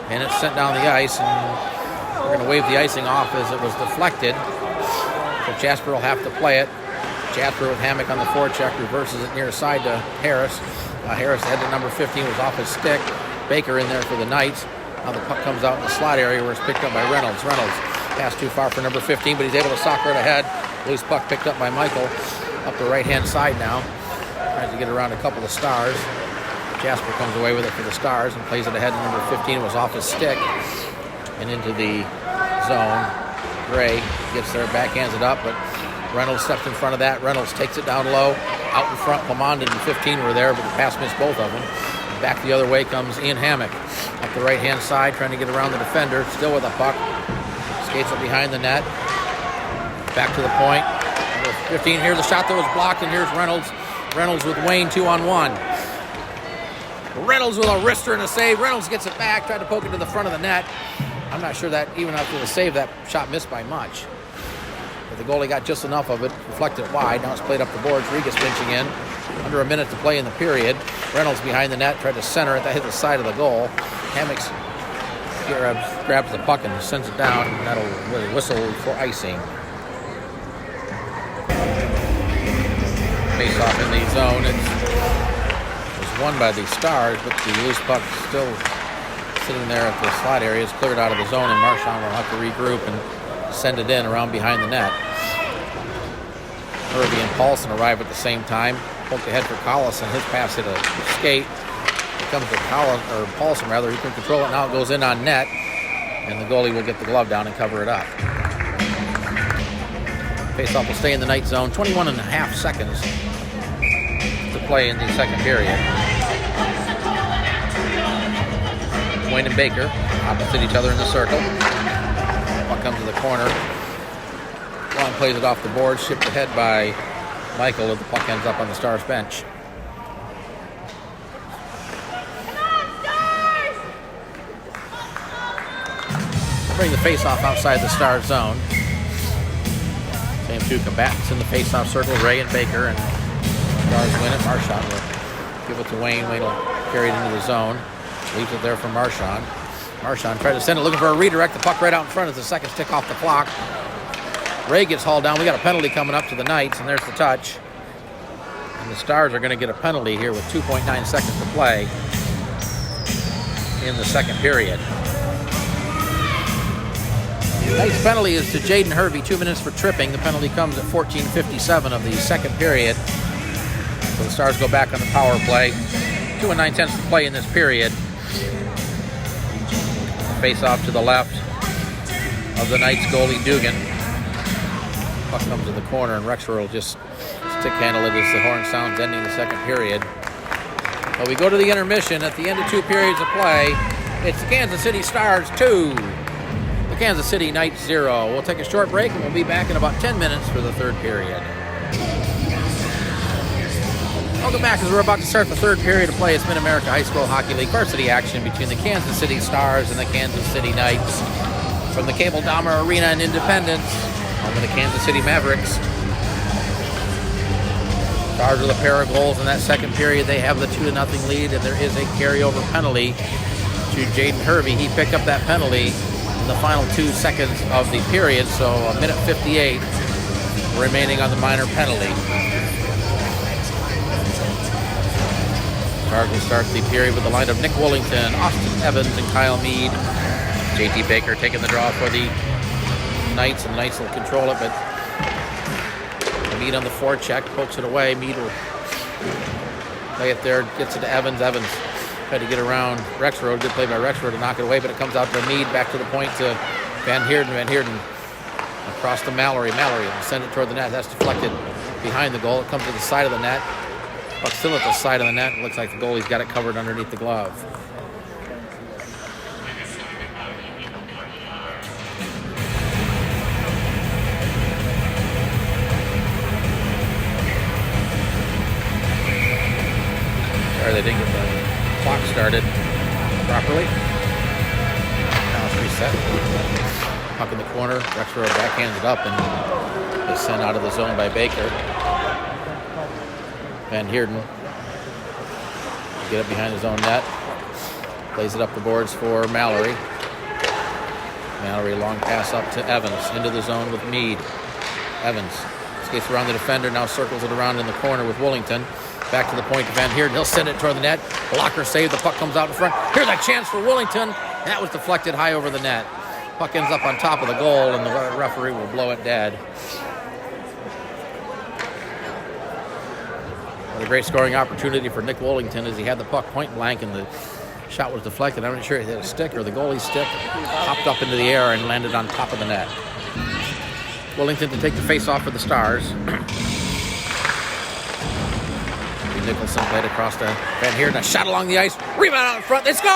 And it's sent down the ice. And we're going to wave the icing off as it was deflected. So Jasper will have to play it. Jasper with Hammock on the forecheck, reverses it near side to Harris. Harris, the head to number 15, was off his stick. Baker in there for the Knights. Now the puck comes out in the slot area where it's picked up by Reynolds. Reynolds passed too far for number 15, but he's able to soccer it ahead. Loose puck picked up by Michael up the right-hand side now. Tries to get around a couple of Stars. Jasper comes away with it for the Stars and plays it ahead to number 15. It was off his stick and into the zone. Gray gets there, backhands it up, but Reynolds steps in front of that. Reynolds takes it down low. Out in front, Lamondon and 15 were there, but the pass missed both of them. Back the other way comes Ian Hammock. Up the right-hand side, trying to get around the defender. Still with a puck. Skates up behind the net. Back to the point. Number 15, here's the shot that was blocked, and here's Reynolds. Reynolds with Wayne 2-on-1. Reynolds with a wrister and a save. Reynolds gets it back, tried to poke it to the front of the net. I'm not sure that even after the save, that shot missed by much. But the goalie got just enough of it, reflected it wide. Now it's played up the boards. Regas pinching in. Under a minute to play in the period. Reynolds behind the net, tried to center it. That hit the side of the goal. Hammock grabs the puck and sends it down. And that'll really whistle for icing. Face off in the zone. It was won by the Stars, but the loose puck still sitting there at the slot area. Is cleared out of the zone, and MAHSHL will have to regroup and send it in around behind the net. Irby and Paulson arrive at the same time. Poked ahead for Collison. His pass hit a skate. It comes to Paulson rather. He can control it. Now it goes in on net, and the goalie will get the glove down and cover it up. Faceoff will stay in the Knight zone. 21 and a half seconds to play in the second period. Wayne and Baker opposite each other in the circle. Puck comes to the corner. Long plays it off the board, shipped ahead by Michael, and the puck ends up on the Stars bench. Bring the face-off outside the Stars zone. Same two combatants in the face-off circle, Ray and Baker, and Stars win it. MAHSHL will give it to Wayne. Wayne will carry it into the zone. Leaves it there for MAHSHL. MAHSHL tried to send it, looking for a redirect. The puck right out in front as the seconds tick off the clock. Ray gets hauled down. We got a penalty coming up to the Knights, and there's the touch. And the Stars are going to get a penalty here with 2.9 seconds to play in the second period. The Knights penalty is to Jaden Hervey, 2 minutes for tripping. The penalty comes at 14:57 of the second period. So the Stars go back on the power play. 2 and 9 tenths to play in this period. Face off to the left of the Knights goalie Dugan. Puck comes to the corner, and Rexroad will just stick handle it as the horn sounds ending the second period. But we go to the intermission. At the end of 2 periods of play, it's the Kansas City Stars 2, the Kansas City Knights 0. We'll take a short break, and we'll be back in about 10 minutes for the third period. Welcome back as we're about to start the third period of play. It's Mid-America High School Hockey League varsity action between the Kansas City Stars and the Kansas City Knights. From the Cable Dahmer Arena in Independence, home of the Kansas City Mavericks. Stars with a pair of goals in that second period. They have the 2-0 lead, and there is a carryover penalty to Jaden Hervey. He picked up that penalty in the final 2 seconds of the period, so a minute 58 remaining on the minor penalty. Stars will start the period with the line of Nick Wollington, Austin Evans, and Kyle Mead. JT Baker taking the draw for the Knights, and the Knights will control it, but Mead on the forecheck, pokes it away. Mead will play it there, gets it to Evans. Evans tried to get around Rexroad. Good play by Rexroad to knock it away, but it comes out to Mead, back to the point to Van Heerden. Van Heerden Across to Mallory. Mallory will send it toward the net. That's deflected behind the goal. It comes to the side of the net. Puck still at the side of the net. It looks like the goalie's got it covered underneath the glove. Sorry, they didn't get the clock started properly. Now it's reset. Puck in the corner. Rexroad backhands it up and is sent out of the zone by Baker. Van Heerden get it behind his own net. Plays it up the boards for Mallory. Mallory, long pass up to Evans. Into the zone with Mead. Evans skates around the defender. Now circles it around in the corner with Wollington. Back to the point to Van Heerden. He'll send it toward the net. Blocker save. The puck comes out in front. Here's a chance for Wollington. That was deflected high over the net. Puck ends up on top of the goal, and the referee will blow it dead. What a great scoring opportunity for Nick Wollington as he had the puck point blank and the shot was deflected. I'm not sure if it hit a stick or the goalie's stick. Hopped up into the air and landed on top of the net. Wollington to take the face-off for the Stars. Nicholson played across to Van Heerden. A shot along the ice. Rebound out in front. They score!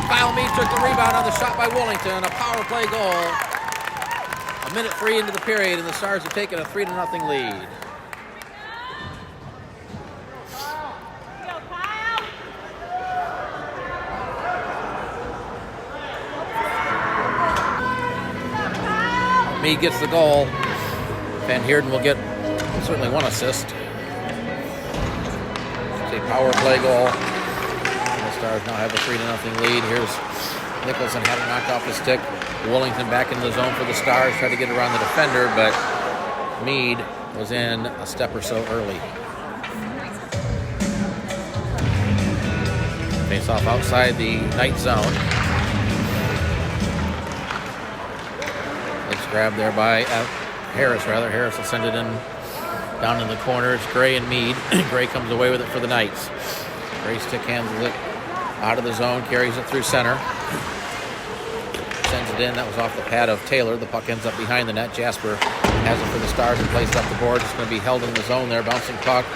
Kyle Mead took the rebound on the shot by Wollington. A power play goal. 1:03 into the period, and the Stars have taken a 3-0 lead. Mead gets the goal. Van Heerden will get certainly one assist. It's a power play goal. The Stars now have a 3-0 lead. Here's Nicholson, had it knocked off his stick. Wollington back into the zone for the Stars. Tried to get around the defender, but Mead was in a step or so early. Face off outside the Knight zone. It's grabbed there by Harris. Harris will send it in down in the corner. It's Gray and Mead. Gray comes away with it for the Knights. Gray stick handles it out of the zone, carries it through center. Sends it in. That was off the pad of Taylor. The puck ends up behind the net. Jasper has it for the Stars and plays it up the board. It's going to be held in the zone there. Bouncing puck.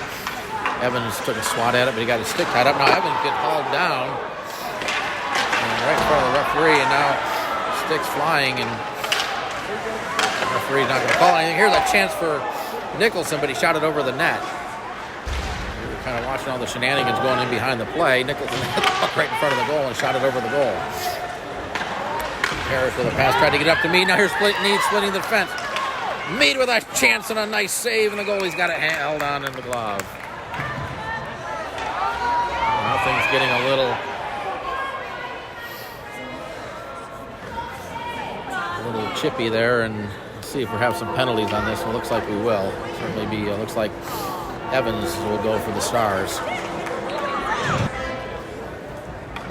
Evans took a swat at it, but he got his stick tied up. Now Evans gets hauled down right in front of the referee, and now stick's flying, and the referee's not going to call anything. Here's a chance for Nicholson, but he shot it over the net. We were kind of watching all the shenanigans going in behind the play. Nicholson hit the puck right in front of the goal and shot it over the goal. Harris with a pass, tried to get up to Mead. Now here's Mead splitting the defense. Mead with a chance and a nice save, and the goalie's got it held on in the glove. Now things getting a little chippy there, and see if we have some penalties on this. It looks like we will. Certainly be. Looks like Evans will go for the Stars.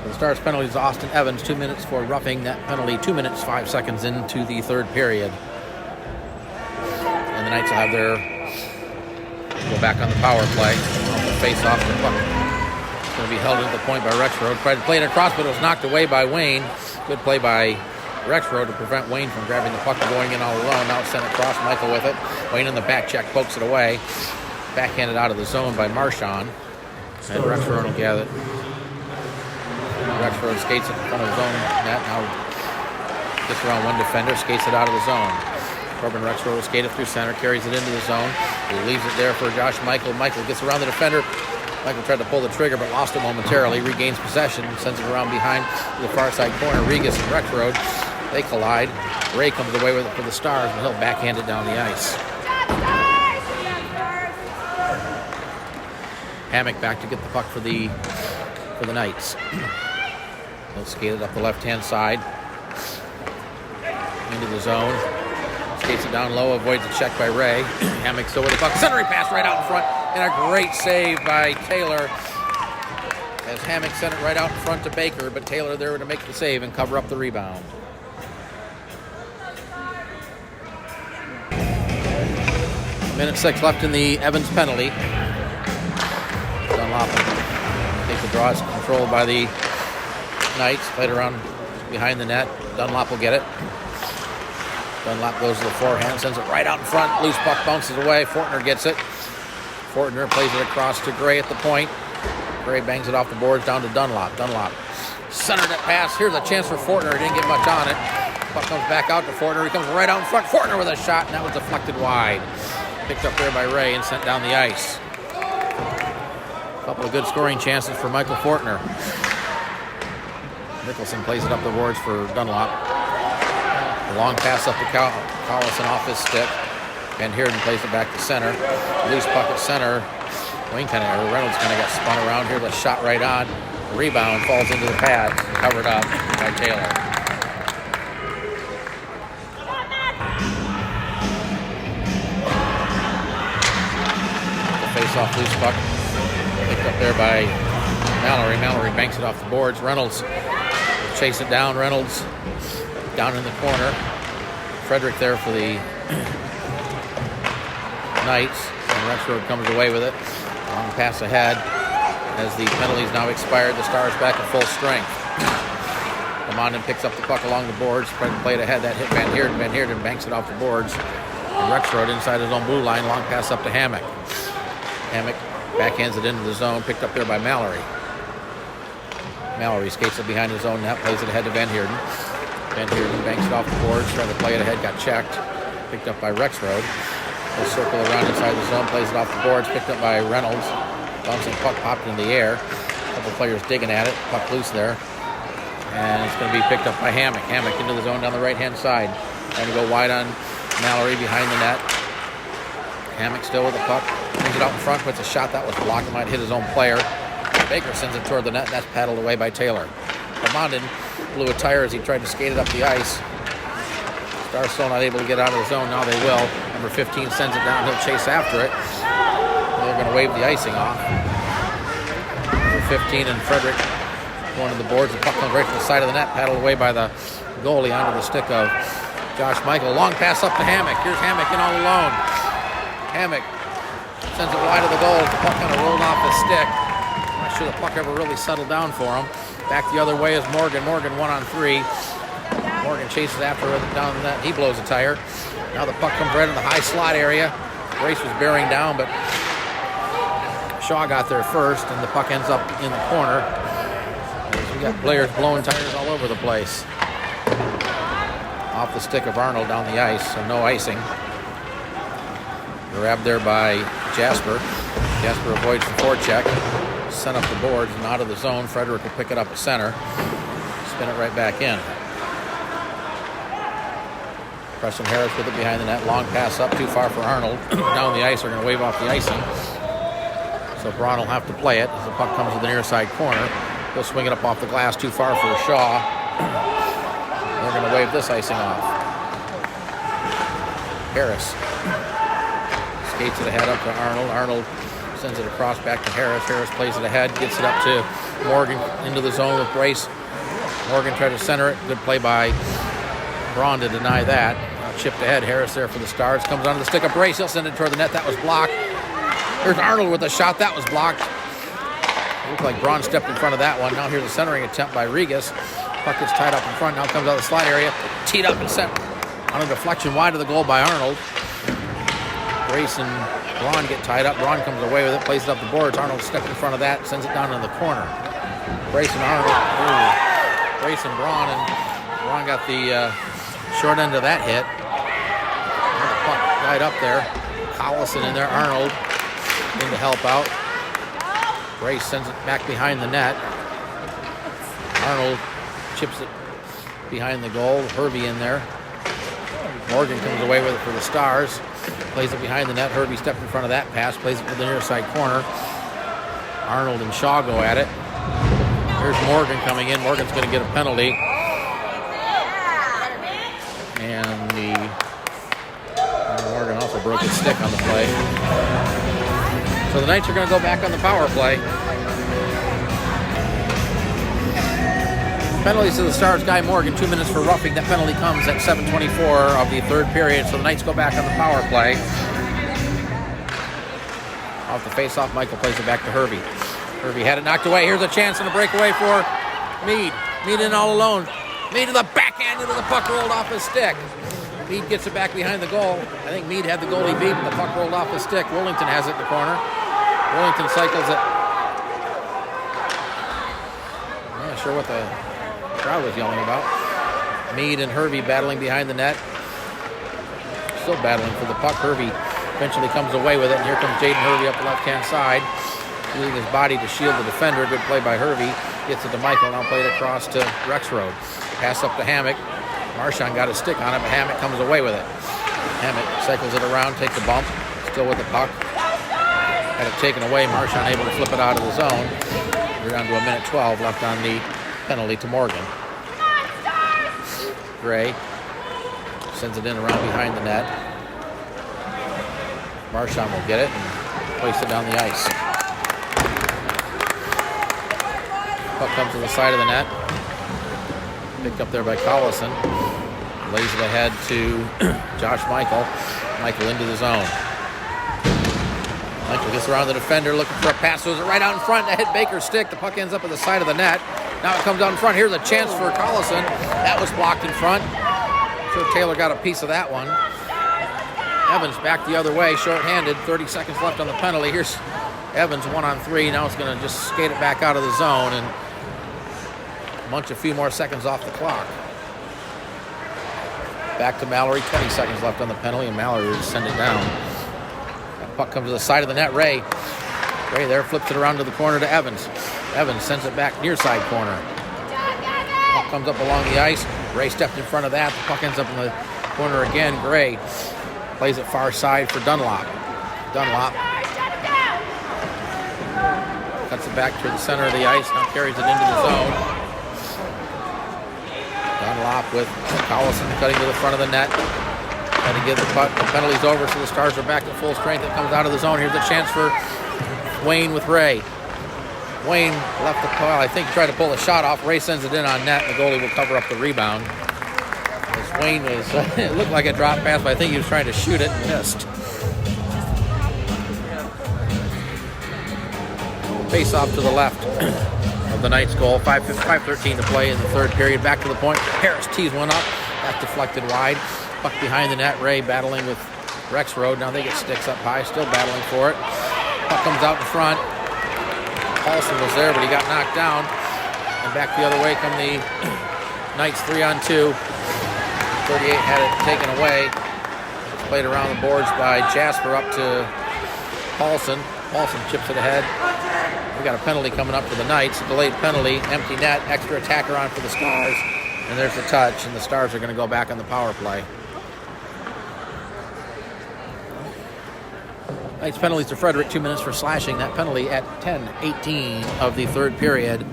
The Stars penalties, Austin Evans, 2 minutes for roughing that penalty. 2 minutes 5 seconds into the third period, and the Knights will have their go back on the power play. Off the face off the puck. It's going to be held into the point by Rexroad. Tried to play it across, but it was knocked away by Wayne. Good play by Rexroad to prevent Wayne from grabbing the puck and going in all alone. Now it's sent across. Michael with it. Wayne in the back check pokes it away. Backhanded out of the zone by MAHSHL. And Rexroad will get it. Rexroad skates it in front of his own net. Now gets around one defender, skates it out of the zone. Corbin Rexroad will skate it through center, carries it into the zone. He leaves it there for Josh Michael. Michael gets around the defender. Michael tried to pull the trigger, but lost it momentarily. Regains possession, sends it around behind to the far side corner. Regas and Rexroad, they collide. Ray comes away with it for the Stars, and he'll backhand it down the ice. Hammock back to get the puck for the Knights. He'll skate it up the left-hand side into the zone. Skates it down low, avoids a check by Ray. Hammock still with the puck. Centering pass right out in front, and a great save by Taylor. As Hammock sent it right out in front to Baker, but Taylor there to make the save and cover up the rebound. Minute 6 left in the Evans penalty. Dunlop takes the draw. It's controlled by the Knights. Played around behind the net. Dunlop will get it. Dunlop goes to the forehand, sends it right out in front. Loose puck bounces away. Fortner gets it. Fortner plays it across to Gray at the point. Gray bangs it off the boards down to Dunlop. Dunlop centered it pass. Here's a chance for Fortner. He didn't get much on it. Puck comes back out to Fortner. He comes right out in front. Fortner with a shot, and that was deflected wide. Picked up there by Ray and sent down the ice. A couple of good scoring chances for Michael Fortner. Nicholson plays it up the boards for Dunlop. A long pass up to Collison off his stick. Van Heerden plays it back to center. Loose puck at center. Reynolds kind of got spun around here. The shot right on. Rebound falls into the pads. Covered up by Taylor. The face-off loose puck. Picked up there by Mallory. Mallory banks it off the boards. Reynolds chase it down. Reynolds down in the corner. Frederick there for the Knights. And Rexroad comes away with it. Long pass ahead. As the penalties now expired, the Stars back at full strength. Lamondon picks up the puck along the boards. Played ahead. That hit Van Heerden. Van Heerden banks it off the boards. And Rexroad inside his own blue line. Long pass up to Hammock. Hammock backhands it into the zone. Picked up there by Mallory. Mallory skates it behind his own net. Plays it ahead to Van Heerden. Van Heerden banks it off the boards. Tried to play it ahead. Got checked. Picked up by Rexroad. He'll circle around inside the zone. Plays it off the boards. Picked up by Reynolds. Bouncing puck popped in the air. A couple players digging at it. Puck loose there. And it's going to be picked up by Hammock. Hammock into the zone down the right-hand side. Trying to go wide on Mallory behind the net. Hammock still with the puck. Brings it out in front. Puts a shot that was blocked. Might hit his own player. Baker sends it toward the net. That's paddled away by Taylor. Lamondon blew a tire as he tried to skate it up the ice. Stars still not able to get out of the zone. Now they will. Number 15 sends it down. He'll chase after it. They're going to wave the icing off. Number 15 and Frederick going to the boards. The puck comes right to the side of the net. Paddled away by the goalie onto the stick of Josh Michael. Long pass up to Hammock. Here's Hammock in all alone. Hammock sends it wide of the goal. The puck kind of rolled off his stick. I'm not sure the puck ever really settled down for him. Back the other way is Morgan. Morgan 1-on-3. Morgan chases after it down the net. He blows a tire. Now the puck comes right in the high slot area. Race was bearing down, but Shaw got there first, and the puck ends up in the corner. We got players blowing tires all over the place. Off the stick of Arnold down the ice, so no icing. Grabbed there by Jasper. Jasper avoids the forecheck. Sent up the boards and out of the zone. Frederick will pick it up at center. Spin it right back in. Preston Harris with it behind the net. Long pass up, too far for Arnold. Down the ice, they're going to wave off the icing. So Braun will have to play it as the puck comes to the near side corner. He'll swing it up off the glass, too far for Shaw. They're going to wave this icing off. Harris skates it ahead up to Arnold. Arnold sends it across back to Harris. Harris plays it ahead, gets it up to Morgan into the zone with Brace. Morgan tried to center it. Good play by Braun to deny that. Chipped ahead. Harris there for the Stars. Comes onto the stick of Brace. He'll send it toward the net. That was blocked. Here's Arnold with a shot. That was blocked. It looked like Braun stepped in front of that one. Now here's a centering attempt by Regas. Puck gets tied up in front. Now comes out of the slot area. Teed up and sent on a deflection wide of the goal by Arnold. Brace and Braun get tied up. Braun comes away with it. Plays it up the boards. Arnold steps in front of that. Sends it down in the corner. Brace and Arnold. Ooh. Brace and Braun. And Braun got the short end of that hit. The puck tied up there. Collison in there. Arnold in to help out. Brace sends it back behind the net. Arnold chips it behind the goal. Hervey in there. Morgan comes away with it for the Stars. Plays it behind the net. Hervey stepped in front of that pass. Plays it to the near side corner. Arnold and Shaw go at it. Here's Morgan coming in. Morgan's going to get a penalty. And Morgan also broke his stick on the play. So the Knights are going to go back on the power play. Penalties to the Stars, Guy Morgan, 2 minutes for roughing. That penalty comes at 7:24 of the third period, so the Knights go back on the power play. Off the face-off, Michael plays it back to Hervey. Hervey had it knocked away. Here's a chance and a breakaway for Meade. Meade in all alone. Meade to the backhand into the puck, rolled off his stick. Mead gets it back behind the goal. I think Mead had the goalie beat, but the puck rolled off his stick. Worlington has it in the corner. Worlington cycles it. I'm not sure what the crowd was yelling about. Mead and Hervey battling behind the net. Still battling for the puck. Hervey eventually comes away with it, and here comes Jaden Hervey up the left-hand side, using his body to shield the defender. Good play by Hervey. Gets it to Michael, now played across to Rexroad. Pass up to Hammock. Marchand got a stick on it, but Hammock comes away with it. Hammock cycles it around, takes a bump, still with the puck. Had it taken away. Marchand able to flip it out of the zone. We're down to a minute 12 left on the penalty to Morgan. Gray sends it in around behind the net. Marchand will get it and place it down the ice. Puck comes to the side of the net. Picked up there by Collison. Lays it ahead to Josh Michael. Michael into the zone. Michael gets around the defender looking for a pass. Throws it right out in front to hit Baker's stick. The puck ends up at the side of the net. Now it comes out in front. Here's a chance for Collison. That was blocked in front. I'm sure Taylor got a piece of that one. Evans back the other way, shorthanded. 30 seconds left on the penalty. Here's Evans 1-on-3. Now it's going to just skate it back out of the zone and munch a few more seconds off the clock. Back to Mallory. 20 seconds left on the penalty, and Mallory will send it down. That puck comes to the side of the net. Ray there flips it around to the corner to Evans. Evans sends it back near side corner. Puck comes up along the ice. Ray stepped in front of that. The puck ends up in the corner again. Gray plays it far side for Dunlop. Dunlop cuts it back to the center of the ice. Now carries it into the zone. Dunlop with Collison cutting to the front of the net. Trying to get the penalty's over, so the Stars are back at full strength. It comes out of the zone. Here's a chance for Wayne with Ray. Wayne left the pile. I think he tried to pull a shot off. Ray sends it in on net, and the goalie will cover up the rebound. As Wayne was, it looked like a drop pass, but I think he was trying to shoot it and missed. Face off to the left of the Knights' goal. 5:13 to play in the third period. Back to the point. Harris tees one up. That's deflected wide. Puck behind the net. Ray battling with Rexroad. Now they get sticks up high. Still battling for it. Puck comes out in front. Paulson was there, but he got knocked down. And back the other way come the Knights 3-on-2. 38 had it taken away. Played around the boards by Jasper up to Paulson. Paulson chips it ahead. We got a penalty coming up for the Knights. A delayed penalty, empty net, extra attacker on for the Stars. And there's the touch, and the Stars are going to go back on the power play. Knights penalties to Frederick, 2 minutes for slashing. That penalty at 10:18 of the third period.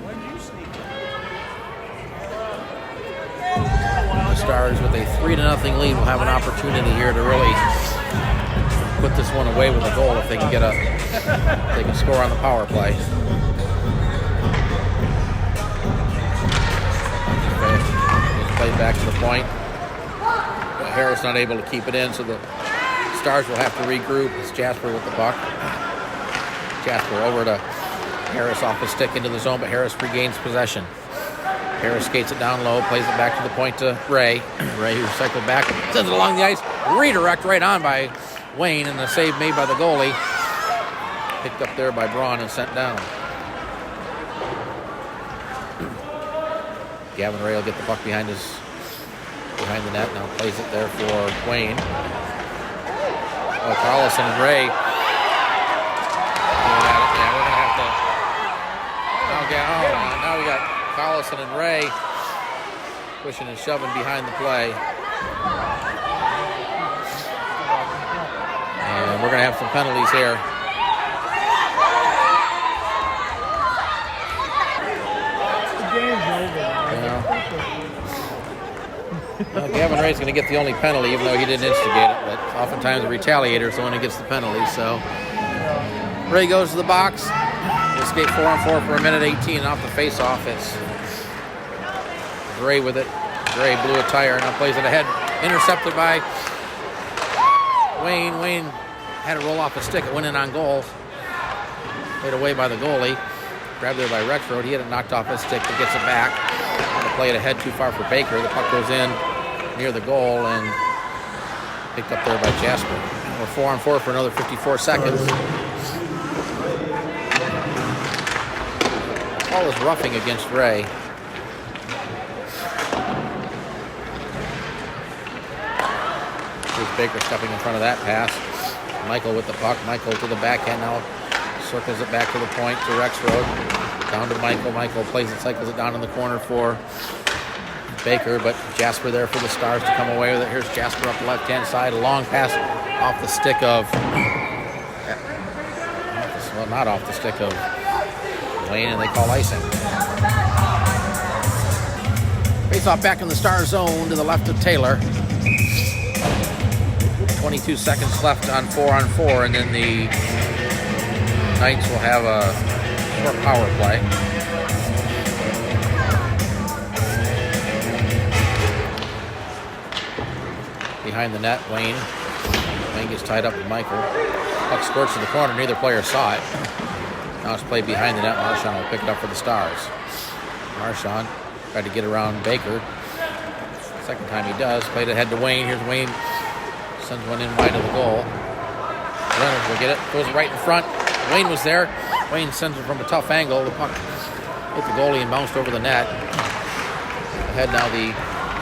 The Stars with a 3-0 lead will have an opportunity here to really put this one away with a goal if they can they can score on the power play. Played back to the point. But Harris not able to keep it in, so the Stars will have to regroup. It's Jasper with the puck. Jasper over to Harris off his stick into the zone, but Harris regains possession. Harris skates it down low, plays it back to the point to Ray. Ray, who cycled back, sends it along the ice. Redirect right on by Wayne, and the save made by the goalie. Picked up there by Braun and sent down. Gavin Ray will get the puck behind the net. Now plays it there for Wayne. Oh, Carlson and Ray. Yeah, we're going to have to... now we got Carlson and Ray pushing and shoving behind the play. And we're going to have some penalties here. Well, Gavin Ray's going to get the only penalty, even though he didn't instigate it. But oftentimes the retaliator is the one who gets the penalty. So Ray goes to the box. They skate 4-on-4 for 1:18, and off the face-off, it's Gray with it. Gray blew a tire and now plays it ahead. Intercepted by Wayne. Wayne had it roll off a stick. It went in on goal. Played away by the goalie. Grabbed there by Rexroad. He had it knocked off his stick, but gets it back. To play it ahead too far for Baker. The puck goes in near the goal, and Picked up there by Jasper. We're 4-on-4 for another 54 seconds. Ball is roughing against Ray. Here's Baker stepping in front of that pass. Michael with the puck. Michael to the backhand now. Circles it back to the point to Rexroad. Down to Michael. Michael plays it, cycles it down in the corner for Baker, but Jasper there for the Stars to come away with it. Here's Jasper up the left-hand side. A long pass off the stick of... Well, not off the stick of Wayne, and they call icing. Face-off back in the Star zone to the left of Taylor. 22 seconds left on 4-on-4, and then the Knights will have a short power play. Behind the net, Wayne. Wayne gets tied up with Michael. Puck squirts to the corner. Neither player saw it. Now it's played behind the net. MAHSHL will pick it up for the Stars. MAHSHL tried to get around Baker. Second time he does. Played ahead to Wayne. Here's Wayne. Sends one in wide of the goal. Reynolds will get it. Goes right in front. Wayne was there. Wayne sends it from a tough angle. The puck hit the goalie and bounced over the net. Ahead now, the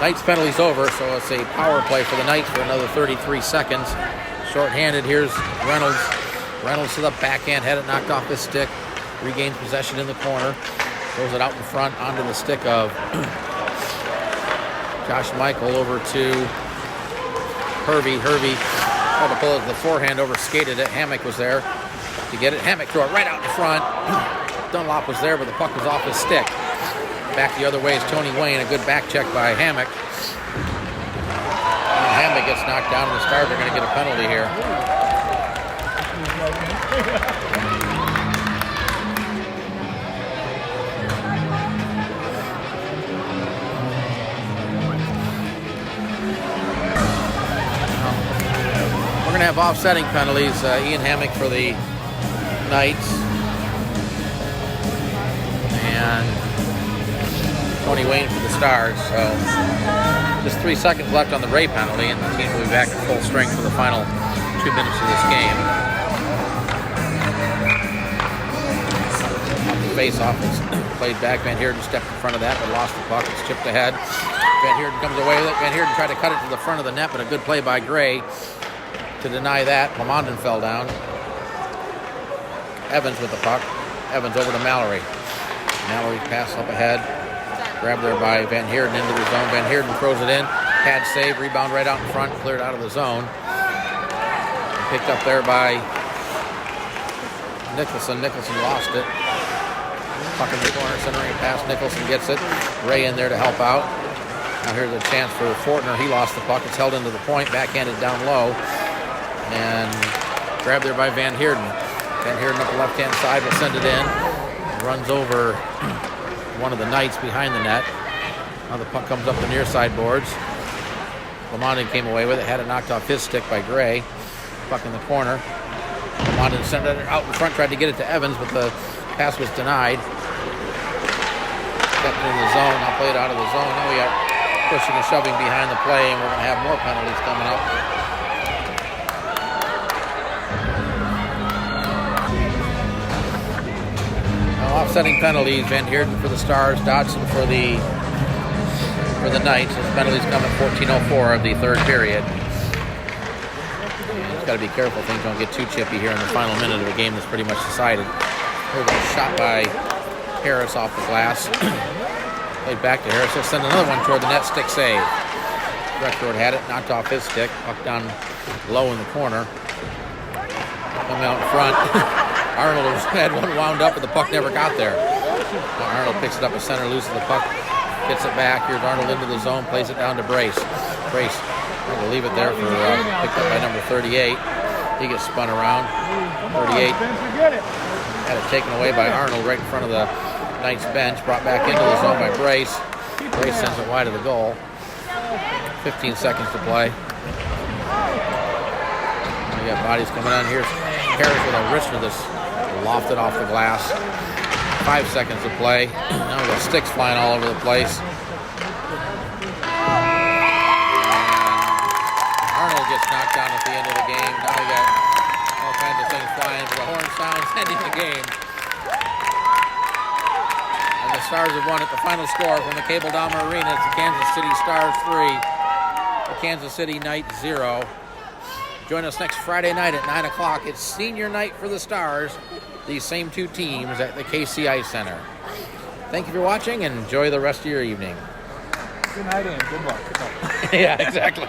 Knights penalty's over, so it's a power play for the Knights for another 33 seconds. Short-handed, here's Reynolds. Reynolds to the backhand, had it knocked off his stick. Regains possession in the corner. Throws it out in front onto the stick of Josh Michael over to Hervey. Hervey tried to pull it to the forehand, over skated it. Hammock was there to get it. Hammock threw it right out in front. Dunlop was there, but the puck was off his stick. Back the other way is Tony Wayne. A good back check by Hammock. And Hammock gets knocked down, and the Stars are going to get a penalty here. We're going to have offsetting penalties. Ian Hammock for the Knights. And Tony Wayne for the Stars. So just 3 seconds left on the Ray penalty, and the team will be back at full strength for the final 2 minutes of this game. Face-off is played back. Van Heerden stepped in front of that, but lost the puck. It's chipped ahead. Van Heerden comes away with it. Van Heerden tried to cut it to the front of the net, but a good play by Gray to deny that. Pomondon fell down. Evans with the puck. Evans over to Mallory. Mallory's pass up ahead. Grabbed there by Van Heerden into the zone. Van Heerden throws it in. Pad save. Rebound right out in front. Cleared out of the zone. And picked up there by Nicholson. Nicholson lost it. Puck in the corner. Centering pass. Nicholson gets it. Ray in there to help out. Now here's a chance for Fortner. He lost the puck. It's held into the point. Backhanded down low. And grabbed there by Van Heerden. Van Heerden up the left-hand side will send it in. Runs over one of the Knights behind the net. Now the puck comes up the near side boards. Lamondon came away with it. Had it knocked off his stick by Gray. Puck in the corner. Lamondon sent it out in front. Tried to get it to Evans, but the pass was denied. Stepped in the zone. Now played out of the zone. Now we got pushing and shoving behind the play, and we're going to have more penalties coming up. Offsetting penalties. Van Heerden for the Stars, Dodson for the Knights. Those penalties come at 14:04 of the third period. Just got to be careful things don't get too chippy here in the final minute of a game that's pretty much decided. Here's a shot by Harris off the glass. Played back to Harris. He'll send another one toward the net. Stick save. Rexroad had it, knocked off his stick. Puck down low in the corner. Coming out in front. Arnold had one wound up, but the puck never got there. Arnold picks it up at center, loses the puck, gets it back. Here's Arnold into the zone, plays it down to Brace. Brace will leave it there for picked up by number 38. He gets spun around. 38 had it taken away by Arnold right in front of the Knights bench. Brought back into the zone by Brace. Brace sends it wide of the goal. 15 seconds to play. We got bodies coming on here. Harris with a wrist of this. Lofted off the glass. 5 seconds to play. Now we got sticks flying all over the place. And Arnold gets knocked seconds ending the game. And the Stars have won at the final score from the Cable Dahmer Arena. It's the Kansas City Stars 3, the Kansas City Knight 0. Join us next Friday night at 9 o'clock. It's senior night for the Stars, these same two teams at the KCI Center. Thank you for watching and enjoy the rest of your evening. Good night and good luck. Yeah, exactly.